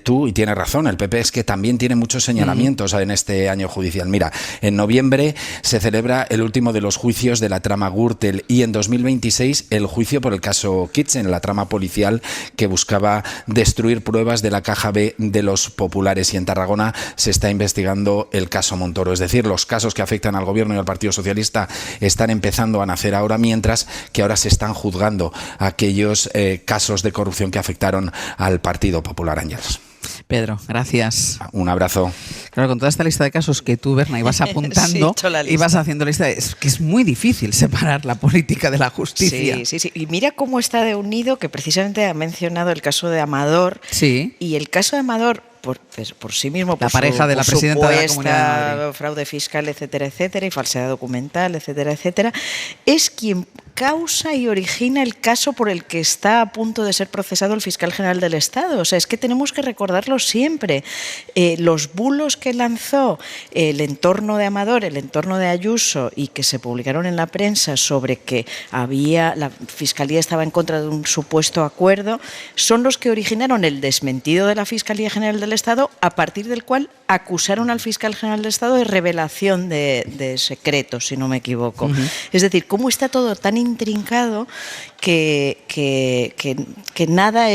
tú, y tienes razón, el PP es que también tiene muchos señalamientos en este año judicial. Mira, en noviembre se celebra el último de los juicios de la trama Gürtel y en 2026 el juicio por el caso Kitchen, la trama policial que buscaba destruir pruebas de la caja B de los populares, y en Tarragona se está investigando el caso Montoro. Es decir, los casos que afectan al Gobierno y al Partido Socialista están empezando a nacer ahora, mientras que ahora se están juzgando aquellos casos de corrupción que afectaron al Partido Popular. Ángels. Pedro, gracias. Un abrazo. Claro, con toda esta lista de casos que tú, Berna, ibas apuntando, ibas haciendo lista, es que es muy difícil separar la política de la justicia. Sí, sí, sí. Y mira cómo está de unido, que precisamente ha mencionado el caso de Amador. Sí. Y el caso de Amador, por sí mismo, la pareja de la presidenta de la Comunidad de Madrid, fraude fiscal, etcétera, etcétera, y falsedad documental, etcétera, etcétera, es quien causa y origina el caso por el que está a punto de ser procesado el fiscal general del Estado. O sea, es que tenemos que recordarlo siempre. Los bulos que lanzó el entorno de Amador, el entorno de Ayuso, y que se publicaron en la prensa sobre que la Fiscalía estaba en contra de un supuesto acuerdo, son los que originaron el desmentido de la Fiscalía General del Estado, a partir del cual acusaron al fiscal general del Estado de revelación de secretos, si no me equivoco. Es decir, cómo está todo tan intrincado que nada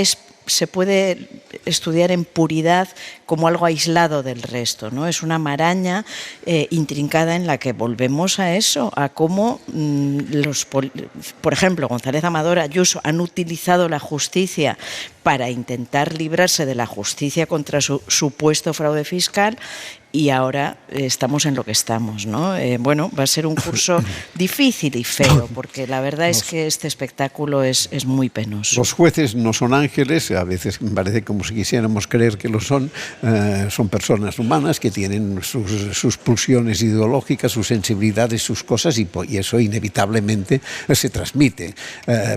se puede estudiar en puridad como algo aislado del resto, ¿no? Es una maraña intrincada en la que volvemos a eso, a cómo por ejemplo, González Amador, Ayuso han utilizado la justicia para intentar librarse de la justicia contra su supuesto fraude fiscal, y ahora estamos en lo que estamos, ¿no? Bueno, va a ser un curso difícil y feo, porque la verdad es que este espectáculo es muy penoso. Los jueces no son ángeles, a veces me parece como si quisiéramos creer que lo son personas humanas que tienen sus pulsiones ideológicas, sus sensibilidades, sus cosas, y eso inevitablemente se transmite.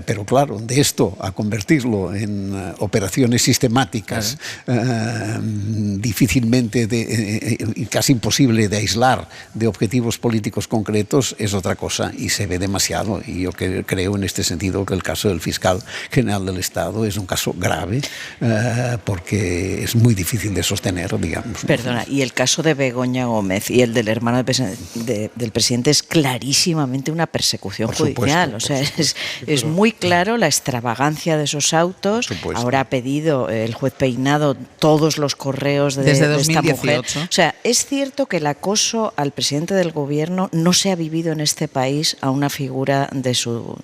Pero claro, de esto a convertirlo en operaciones sistemáticas, difícilmente casi imposible de aislar de objetivos políticos concretos, es otra cosa, y se ve demasiado. Y yo creo en este sentido que el caso del fiscal general del Estado es un caso grave, porque es muy difícil de sostener, digamos. Perdona, y el caso de Begoña Gómez y el del hermano del presidente es clarísimamente una persecución judicial. O sea, es muy claro la extravagancia de esos autos. Ahora ha pedido el juez Peinado todos los correos desde de esta 2018. mujer. O sea, es cierto que el acoso al presidente del gobierno no se ha vivido en este país a una figura de su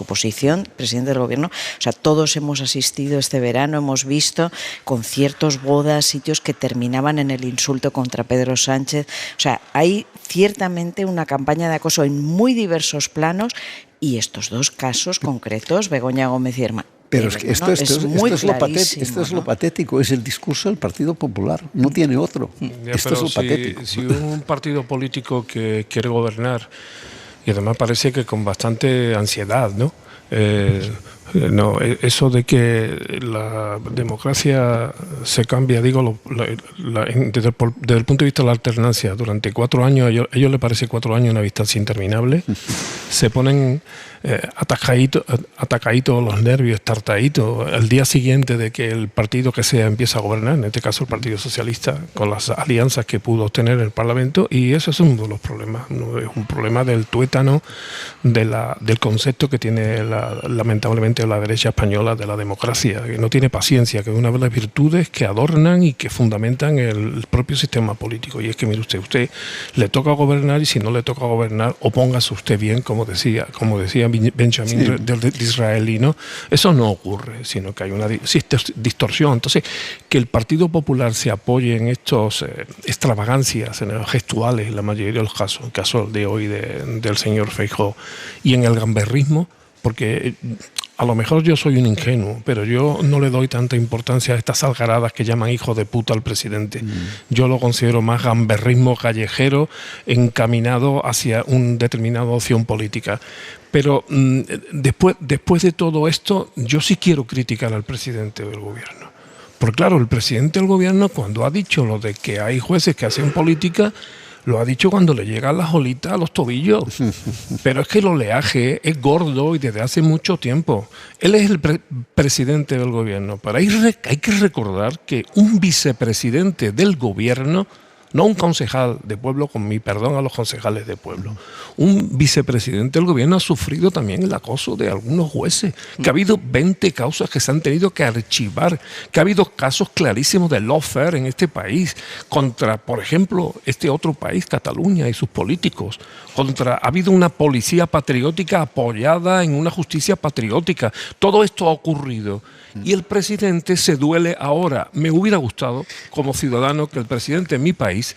posición, presidente del gobierno. O sea, todos hemos asistido este verano, hemos visto conciertos, bodas, sitios que terminaban en el insulto contra Pedro Sánchez. O sea, hay ciertamente una campaña de acoso en muy diversos planos, y estos dos casos concretos, Begoña Gómez y hermano. Pero es que esto es lo patético, es el discurso del Partido Popular, no tiene otro. Esto es lo patético. Si un partido político que quiere gobernar, y además parece que con bastante ansiedad, ¿no? No, eso de que la democracia se cambia, digo, desde el punto de vista de la alternancia, durante 4 años, a ellos les parece 4 años una distancia interminable, se ponen atacaditos los nervios, tartaditos, al día siguiente de que el partido que sea empieza a gobernar, en este caso el Partido Socialista, con las alianzas que pudo obtener en el Parlamento, y eso es uno de los problemas, ¿no? Es un problema del tuétano, del concepto que tiene lamentablemente la derecha española de la democracia, que no tiene paciencia, que es una de las virtudes que adornan y que fundamentan el propio sistema político. Y es que, mire usted le toca gobernar, y si no le toca gobernar, opóngase usted bien, como decía Benjamin Disraeli, ¿no? Eso no ocurre, sino que hay una distorsión. Entonces, que el Partido Popular se apoye en estos extravagancias, en los gestuales, en la mayoría de los casos, el caso de hoy del señor Feijóo, y en el gamberrismo, porque a lo mejor yo soy un ingenuo, pero yo no le doy tanta importancia a estas algaradas que llaman hijo de puta al presidente. Yo lo considero más gamberrismo callejero encaminado hacia una determinada opción política. Pero después de todo esto, yo sí quiero criticar al presidente del gobierno. Porque claro, el presidente del gobierno, cuando ha dicho lo de que hay jueces que hacen política, lo ha dicho cuando le llegan las olitas a los tobillos. Pero es que el oleaje es gordo y desde hace mucho tiempo. Él es el presidente del gobierno. Pero hay que recordar que un vicepresidente del gobierno, no un concejal de pueblo, con mi perdón a los concejales de pueblo, un vicepresidente del gobierno ha sufrido también el acoso de algunos jueces, que ha habido 20 causas que se han tenido que archivar, que ha habido casos clarísimos de lawfare en este país, contra, por ejemplo, este otro país, Cataluña, y sus políticos. Ha habido una policía patriótica apoyada en una justicia patriótica. Todo esto ha ocurrido. Y el presidente se duele ahora. Me hubiera gustado, como ciudadano, que el presidente de mi país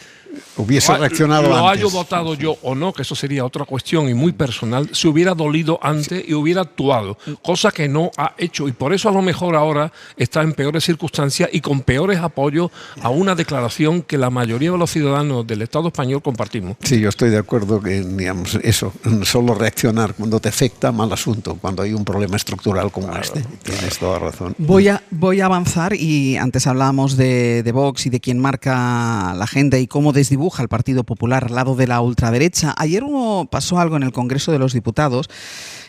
hubiese reaccionado lo antes. haya votado yo o no, que eso sería otra cuestión y muy personal, se hubiera dolido antes y hubiera actuado, cosa que no ha hecho, y por eso a lo mejor ahora está en peores circunstancias y con peores apoyos a una declaración que la mayoría de los ciudadanos del Estado español compartimos. Sí, yo estoy de acuerdo que, digamos, eso, solo reaccionar cuando te afecta, mal asunto, cuando hay un problema estructural como este. Tienes toda razón. Voy a avanzar, y antes hablábamos de Vox y de quién marca la agenda y cómo desdibuja el Partido Popular al lado de la ultraderecha. Ayer pasó algo en el Congreso de los Diputados.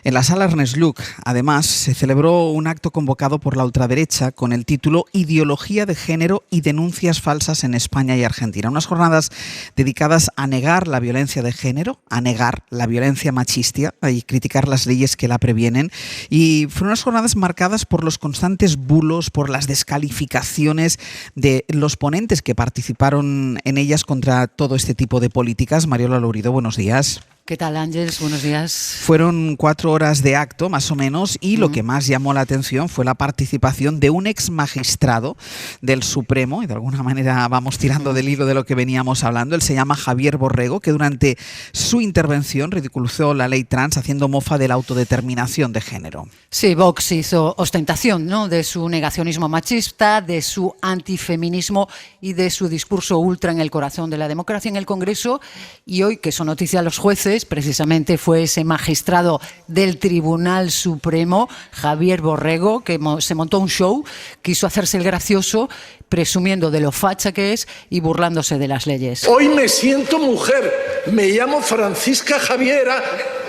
En la sala Ernest Lluch, además, se celebró un acto convocado por la ultraderecha con el título Ideología de género y denuncias falsas en España y Argentina. Unas jornadas dedicadas a negar la violencia de género, a negar la violencia machista y criticar las leyes que la previenen. Y fueron unas jornadas marcadas por los constantes bulos, por las descalificaciones de los ponentes que participaron en ellas contra todo este tipo de políticas. Mariola Lourido, buenos días. ¿Qué tal, Ángeles? Buenos días. Fueron 4 horas de acto, más o menos, y lo que más llamó la atención fue la participación de un ex magistrado del Supremo, y de alguna manera vamos tirando del hilo de lo que veníamos hablando. Él se llama Javier Borrego, que durante su intervención ridiculizó la ley trans haciendo mofa de la autodeterminación de género. Sí, Vox hizo ostentación, ¿no?, de su negacionismo machista, de su antifeminismo y de su discurso ultra en el corazón de la democracia en el Congreso. Y hoy, que son noticias los jueces, precisamente fue ese magistrado del Tribunal Supremo, Javier Borrego, que se montó un show, quiso hacerse el gracioso, presumiendo de lo facha que es y burlándose de las leyes. Hoy me siento mujer, me llamo Francisca Javiera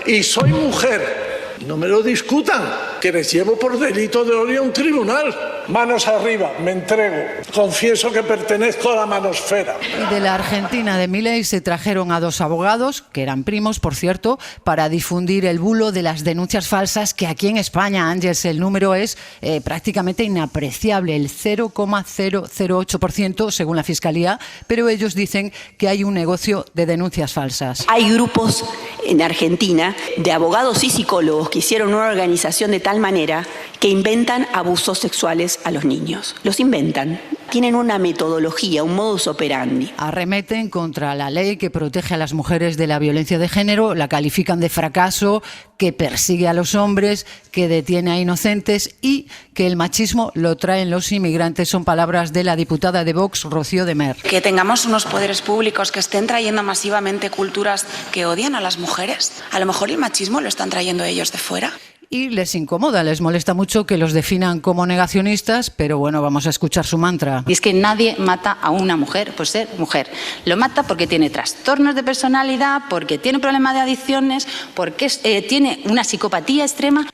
y soy mujer. No me lo discutan, que les llevo por delito de odio a un tribunal. Manos arriba, me entrego. Confieso que pertenezco a la manosfera. Y de la Argentina de Milei se trajeron a 2 abogados, que eran primos, por cierto, para difundir el bulo de las denuncias falsas, que aquí en España, Ángeles, el número es prácticamente inapreciable, el 0,008% según la Fiscalía, pero ellos dicen que hay un negocio de denuncias falsas. Hay grupos en Argentina de abogados y psicólogos que hicieron una organización de tal manera que inventan abusos sexuales a los niños. Los inventan. Tienen una metodología, un modus operandi. Arremeten contra la ley que protege a las mujeres de la violencia de género, la califican de fracaso, que persigue a los hombres, que detiene a inocentes y que el machismo lo traen los inmigrantes. Son palabras de la diputada de Vox, Rocío de Mer. Que tengamos unos poderes públicos que estén trayendo masivamente culturas que odian a las mujeres. A lo mejor el machismo lo están trayendo ellos de fuera. Y les incomoda, les molesta mucho que los definan como negacionistas, pero bueno, vamos a escuchar su mantra. Y es que nadie mata a una mujer por ser mujer. Lo mata porque tiene trastornos de personalidad, porque tiene un problema de adicciones, porque tiene una psicopatía extrema.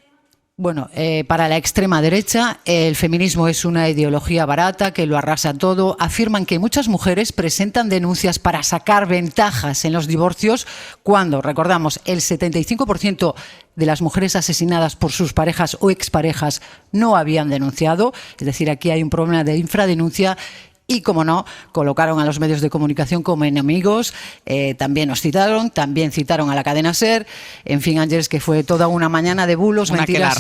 Bueno, para la extrema derecha el feminismo es una ideología barata que lo arrasa todo. Afirman que muchas mujeres presentan denuncias para sacar ventajas en los divorcios cuando, recordamos, el 75% de las mujeres asesinadas por sus parejas o exparejas no habían denunciado. Es decir, aquí hay un problema de infradenuncia. Y, como no, colocaron a los medios de comunicación como enemigos, también nos citaron, también citaron a la cadena SER. En fin, Ángeles, que fue toda una mañana de bulos, mentiras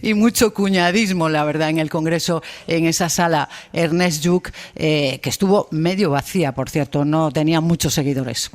y mucho cuñadismo, la verdad, en el Congreso, en esa sala Ernest Lluch, que estuvo medio vacía, por cierto, no tenía muchos seguidores.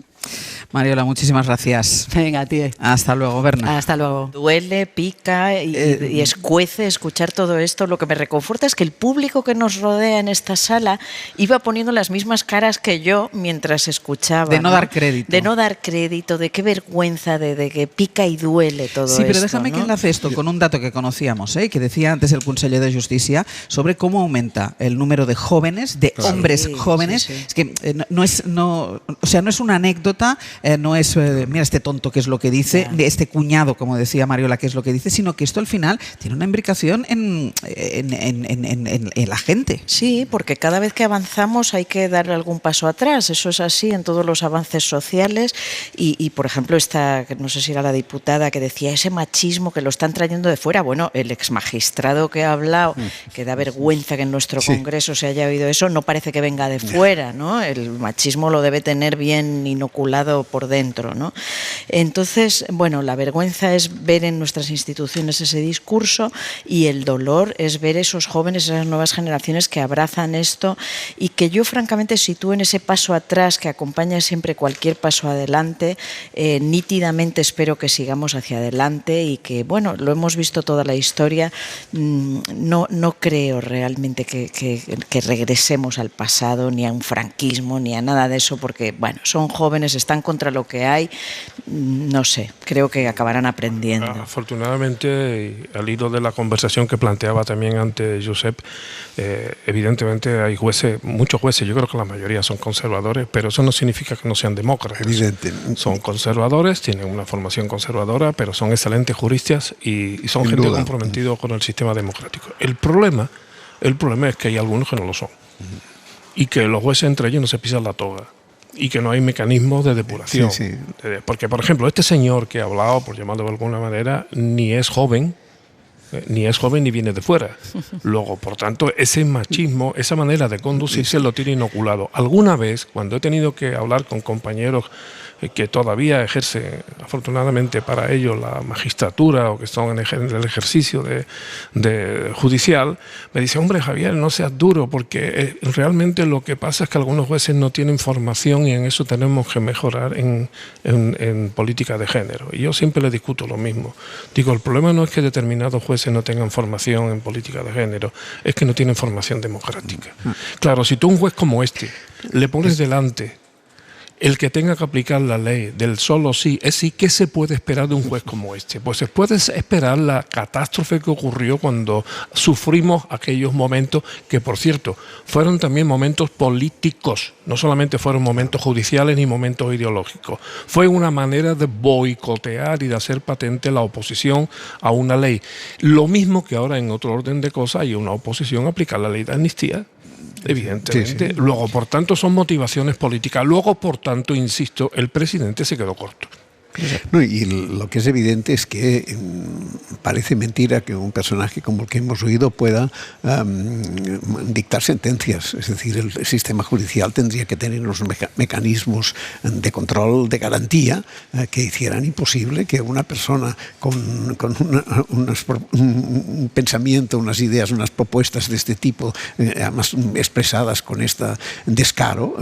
Mariola, muchísimas gracias. Venga, tío. Hasta luego, Berna. Hasta luego. Duele, pica y escuece escuchar todo esto. Lo que me reconforta es que el público que nos rodea en esta sala iba poniendo las mismas caras que yo mientras escuchaba. De no dar crédito. De no dar crédito, de qué vergüenza, de que pica y duele todo esto. Sí, pero déjame que enlace esto con un dato que conocíamos, que decía antes el conseller de Justicia sobre cómo aumenta el número de jóvenes, de hombres jóvenes. Sí. Es que no es una anécdota. No es, mira este tonto que es lo que dice, de este cuñado, como decía Mariola, que es lo que dice, sino que esto al final tiene una imbricación en la gente. Sí, porque cada vez que avanzamos hay que dar algún paso atrás. Eso es así en todos los avances sociales. Y por ejemplo, esta, no sé si era la diputada que decía, ese machismo que lo están trayendo de fuera. Bueno, el exmagistrado que ha hablado, que da vergüenza que en nuestro Congreso se haya oído eso, no parece que venga de fuera, ¿no? El machismo lo debe tener bien inoculado maculado por dentro, ¿no? Entonces, bueno, la vergüenza es ver en nuestras instituciones ese discurso y el dolor es ver esos jóvenes, esas nuevas generaciones que abrazan esto y que yo francamente sitúo en ese paso atrás que acompaña siempre cualquier paso adelante. Nítidamente espero que sigamos hacia adelante y que, bueno, lo hemos visto toda la historia. No creo realmente que regresemos al pasado, ni a un franquismo, ni a nada de eso, porque, bueno, son jóvenes, están contra lo que hay, no sé, creo que acabarán aprendiendo. Afortunadamente, al hilo de la conversación que planteaba también antes Josep, evidentemente hay jueces, muchos jueces, yo creo que la mayoría son conservadores, pero eso no significa que no sean demócratas. Evidente. Son conservadores, tienen una formación conservadora, pero son excelentes juristas y son Sin gente duda. comprometida con el sistema democrático. El problema es que hay algunos que no lo son. Y que los jueces entre ellos no se pisan la toga. Y que no hay mecanismos de depuración. Sí, sí. Porque, por ejemplo, este señor que ha hablado, por llamarlo de alguna manera, ni es joven ni viene de fuera. Luego, por tanto, ese machismo, esa manera de conducirse lo tiene inoculado. Alguna vez, cuando he tenido que hablar con compañeros que todavía ejercen, afortunadamente para ellos, la magistratura o que están en el ejercicio de judicial, me dice, hombre, Javier, no seas duro, porque realmente lo que pasa es que algunos jueces no tienen formación y en eso tenemos que mejorar en política de género. Y yo siempre le discuto lo mismo. Digo, el problema no es que determinados jueces no tengan formación en política de género, es que no tienen formación democrática. Claro, si tú un juez como este le pones delante el que tenga que aplicar la ley del solo sí es sí, ¿qué se puede esperar de un juez como este? Pues se puede esperar la catástrofe que ocurrió cuando sufrimos aquellos momentos que, por cierto, fueron también momentos políticos, no solamente fueron momentos judiciales ni momentos ideológicos. Fue una manera de boicotear y de hacer patente la oposición a una ley. Lo mismo que ahora, en otro orden de cosas, hay una oposición a aplicar la ley de amnistía. Evidentemente. Sí, sí. Luego, por tanto, son motivaciones políticas. Luego, por tanto, insisto, el presidente se quedó corto. No, y lo que es evidente es que parece mentira que un personaje como el que hemos oído pueda dictar sentencias. Es decir, el sistema judicial tendría que tener unos mecanismos de control, de garantía, que hicieran imposible que una persona con un pensamiento, unas ideas, unas propuestas de este tipo, además expresadas con este descaro,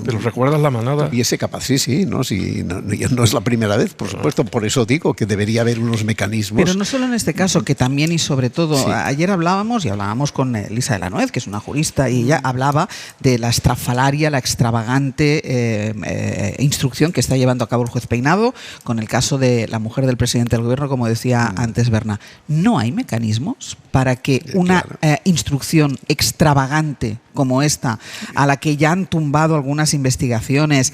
¿pero recuerdas La Manada? Hubiese capaz, sí, no es la primera vez, por supuesto, por eso digo que debería haber unos mecanismos. Pero no solo en este caso, que también y sobre todo, sí. Ayer hablábamos con Elisa de la Nuez, que es una jurista, y ella hablaba de la estrafalaria, la extravagante instrucción que está llevando a cabo el juez Peinado con el caso de la mujer del presidente del gobierno, como decía antes Berna. ¿No hay mecanismos para que una instrucción extravagante como esta, a la que ya han tumbado algunas investigaciones,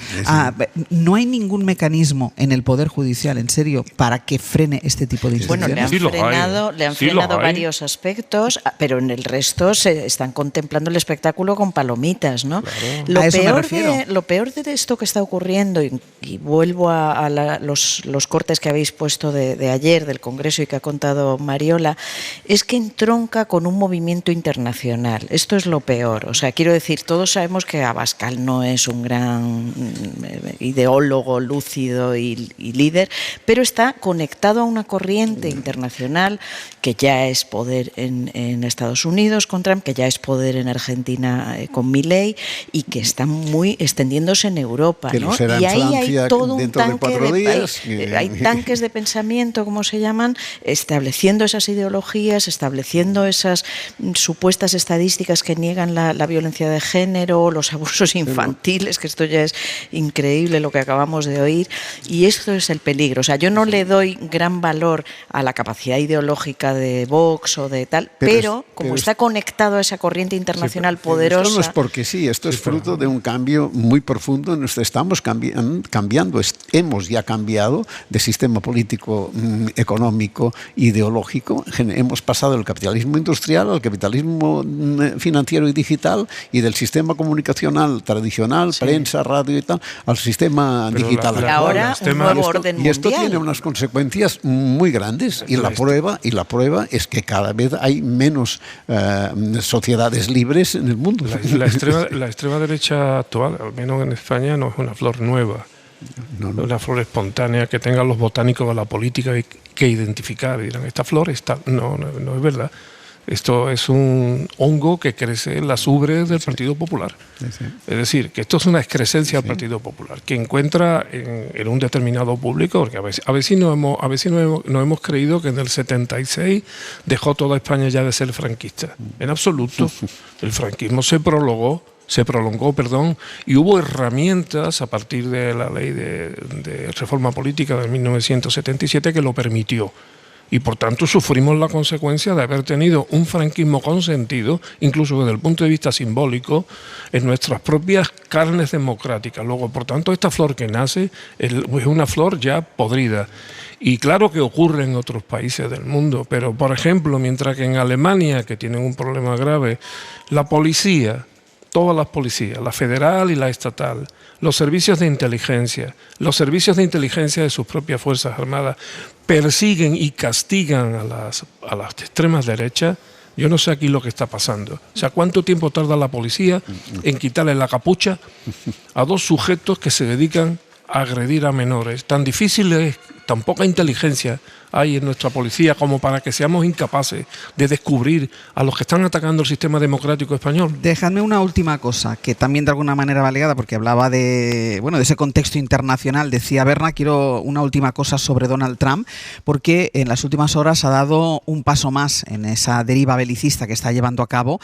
no hay ningún mecanismo en el Poder Judicial, en serio, para que frene este tipo de instrucciones? Bueno, le han frenado varios aspectos, pero en el resto se están contemplando el espectáculo con palomitas, ¿no? Claro. Lo peor de esto que está ocurriendo, y vuelvo a los cortes que habéis puesto de ayer del Congreso y que ha contado Mariola, es que entronca con un movimiento internacional. Esto es lo peor. O sea, quiero decir, todos sabemos que Abascal no es un gran ideólogo lúcido y líder, pero está conectado a una corriente internacional que ya es poder en Estados Unidos con Trump, que ya es poder en Argentina con Milei y que está muy extendiéndose en Europa, ¿no? Y ahí hay todo un tanque hay tanques de pensamiento, como se llaman, estableciendo esas ideologías, estableciendo esas supuestas estadísticas que niegan la violencia de género, los abusos infantiles, que esto ya es increíble lo que acabamos de oír, y esto es el peligro. O sea, yo no le doy gran valor a la capacidad ideológica de Vox o de tal, pero como está conectado a esa corriente internacional poderosa... Esto no es porque sí, esto es fruto de un cambio muy profundo. Estamos cambiando, hemos ya cambiado de sistema político, económico, ideológico. Hemos pasado del capitalismo industrial al capitalismo financiero y digital, y del sistema comunicacional tradicional, prensa, radio y tal, al sistema digital. Ahora un nuevo orden mundial. Y esto tiene unas consecuencias muy graves. grandes y la prueba es que cada vez hay menos sociedades libres en el mundo. La extrema derecha actual, al menos en España, no es una flor nueva. No. Una flor espontánea que tengan los botánicos de la política que identificar. Y dirán, esta flor está... No es verdad. Esto es un hongo que crece en las ubres del Partido Popular. Sí. Es decir, que esto es una excrescencia del Partido Popular, que encuentra en un determinado público, porque a veces no hemos creído que en el 76 dejó toda España ya de ser franquista. En absoluto. El franquismo se prolongó, y hubo herramientas a partir de la ley de reforma política de 1977 que lo permitió. Y por tanto sufrimos la consecuencia de haber tenido un franquismo consentido, incluso desde el punto de vista simbólico, en nuestras propias carnes democráticas. Luego, por tanto, esta flor que nace es una flor ya podrida. Y claro que ocurre en otros países del mundo, pero por ejemplo, mientras que en Alemania, que tienen un problema grave, la policía, todas las policías, la federal y la estatal, los servicios de inteligencia de sus propias Fuerzas Armadas persiguen y castigan a las extremas derechas, yo no sé aquí lo que está pasando. O sea, ¿cuánto tiempo tarda la policía en quitarle la capucha a dos sujetos que se dedican a agredir a menores? Tan difícil es, tan poca inteligencia hay en nuestra policía como para que seamos incapaces de descubrir a los que están atacando el sistema democrático español. Dejadme una última cosa, que también de alguna manera va ligada, porque hablaba de ese contexto internacional. Decía Berna, quiero una última cosa sobre Donald Trump, porque en las últimas horas ha dado un paso más en esa deriva belicista que está llevando a cabo.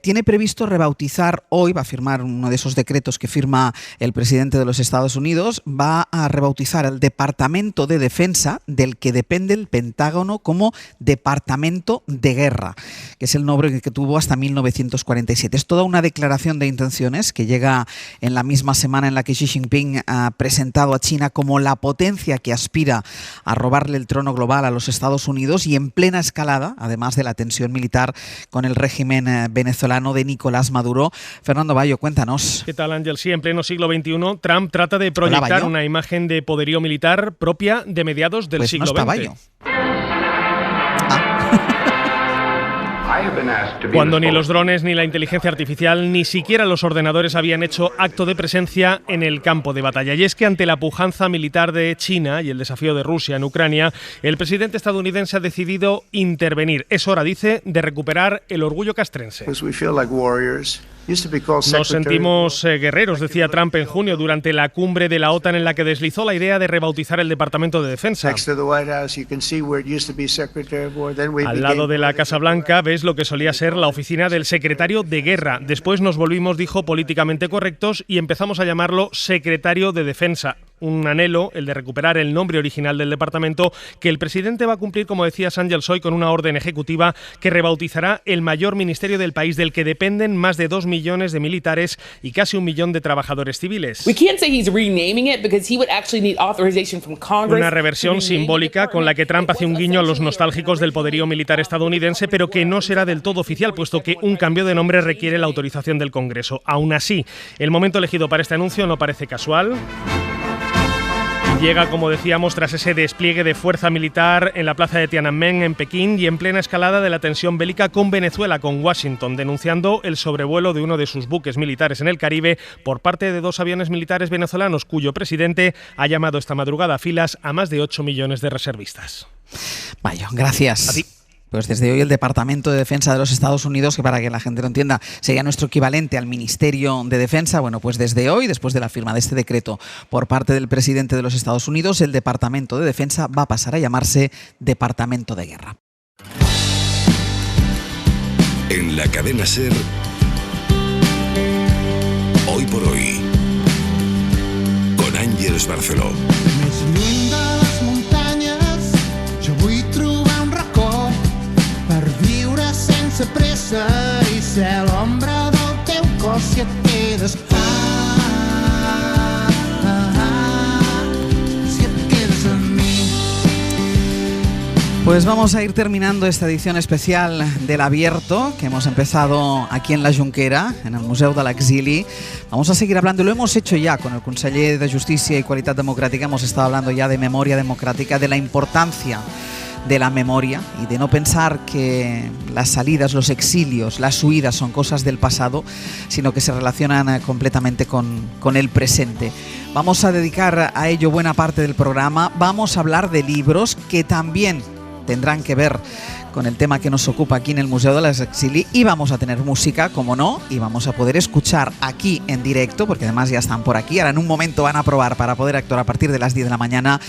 Tiene previsto rebautizar hoy, va a firmar uno de esos decretos que firma el presidente de los Estados Unidos, va a rebautizar el Departamento de Defensa, del que depende el Pentágono, como Departamento de Guerra, que es el nombre que tuvo hasta 1947. Es toda una declaración de intenciones que llega en la misma semana en la que Xi Jinping ha presentado a China como la potencia que aspira a robarle el trono global a los Estados Unidos, y en plena escalada, además de la tensión militar con el régimen venezolano de Nicolás Maduro. Fernando Bayo, cuéntanos. ¿Qué tal, Ángel? Sí, en pleno siglo XXI, Trump trata de proyectar una imagen de poderío militar propia de mediados del siglo XX. Cuando ni los drones, ni la inteligencia artificial, ni siquiera los ordenadores habían hecho acto de presencia en el campo de batalla. Y es que ante la pujanza militar de China y el desafío de Rusia en Ucrania, el presidente estadounidense ha decidido intervenir. Es hora, dice, de recuperar el orgullo castrense. Nos sentimos guerreros, decía Trump en junio durante la cumbre de la OTAN, en la que deslizó la idea de rebautizar el Departamento de Defensa. Al lado de la Casa Blanca ves lo que solía ser la oficina del secretario de Guerra. Después nos volvimos, dijo, políticamente correctos y empezamos a llamarlo secretario de Defensa. Un anhelo, el de recuperar el nombre original del departamento, que el presidente va a cumplir, como decía Sánchez hoy, con una orden ejecutiva que rebautizará el mayor ministerio del país, del que dependen más de 2 millones de militares y casi 1 millón de trabajadores civiles. Una reversión simbólica con la que Trump hace un guiño a los nostálgicos del poderío militar estadounidense, pero que no será del todo oficial, puesto que un cambio de nombre requiere la autorización del Congreso. Aún así, el momento elegido para este anuncio no parece casual. Llega, como decíamos, tras ese despliegue de fuerza militar en la plaza de Tiananmen en Pekín y en plena escalada de la tensión bélica con Venezuela, con Washington denunciando el sobrevuelo de uno de sus buques militares en el Caribe por parte de 2 aviones militares venezolanos, cuyo presidente ha llamado esta madrugada a filas a más de 8 millones de reservistas. Vaya, gracias. A ti. Pues desde hoy el Departamento de Defensa de los Estados Unidos, que para que la gente lo entienda sería nuestro equivalente al Ministerio de Defensa, bueno, pues desde hoy, después de la firma de este decreto por parte del presidente de los Estados Unidos, el Departamento de Defensa va a pasar a llamarse Departamento de Guerra. En la cadena SER, Hoy por Hoy, con Ángeles Barceló. Pressa i ser l'ombra del teu cos si et quedes si et quedes amb mi. Pues vamos a ir terminando esta edición especial del Abierto que hemos empezado aquí en la Junquera, en el Museu de l'Exili. Vamos a seguir hablando, lo hemos hecho ya con el conseller de Justícia y Qualitat Democràtica, hemos estado hablando ya de memoria democrática, de la importancia de la memoria y de no pensar que las salidas, los exilios, las huidas son cosas del pasado, sino que se relacionan completamente con el presente. Vamos a dedicar a ello buena parte del programa. Vamos a hablar de libros que también tendrán que ver con el tema que nos ocupa aquí en el Museo de l'Exili, y vamos a tener música, como no, y vamos a poder escuchar aquí en directo, porque además ya están por aquí. Ahora en un momento van a probar para poder actuar a partir de las 10 de la mañana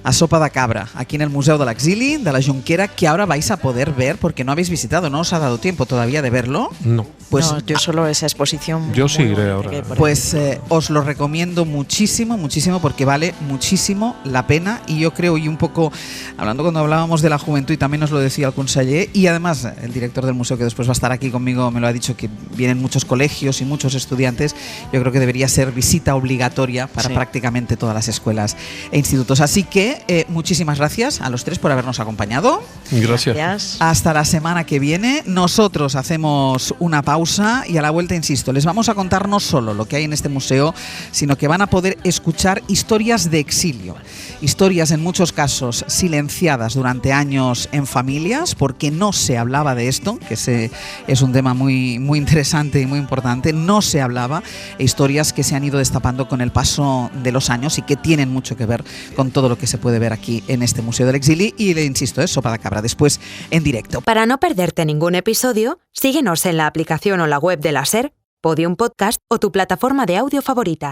a Sopa de Cabra, aquí en el Museo de l'Exili, de la Junquera, que ahora vais a poder ver porque no habéis visitado, ¿no os ha dado tiempo todavía de verlo? No. Pues no, yo solo esa exposición. Yo sí iré ahora. Pues os lo recomiendo muchísimo, muchísimo, porque vale muchísimo la pena. Y yo creo, y un poco hablando cuando hablábamos de la juventud, y también nos lo decía el conseller, y además el director del museo, que después va a estar aquí conmigo, me lo ha dicho, que vienen muchos colegios y muchos estudiantes. Yo creo que debería ser visita obligatoria para prácticamente todas las escuelas e institutos. Así que muchísimas gracias a los tres por habernos acompañado. Gracias. Hasta la semana que viene. Nosotros hacemos una pausa y a la vuelta, insisto, les vamos a contar no solo lo que hay en este museo, sino que van a poder escuchar historias de exilio. Historias en muchos casos silenciadas durante años en familias, porque no se hablaba de esto, que es un tema muy, muy interesante y muy importante. No se hablaba, e historias que se han ido destapando con el paso de los años y que tienen mucho que ver con todo lo que se puede ver aquí en este Museo de l'Exili. Y le insisto, es Sopa de Cabra, después en directo. Para no perderte ningún episodio, síguenos en la aplicación o la web de la SER, Podium Podcast o tu plataforma de audio favorita.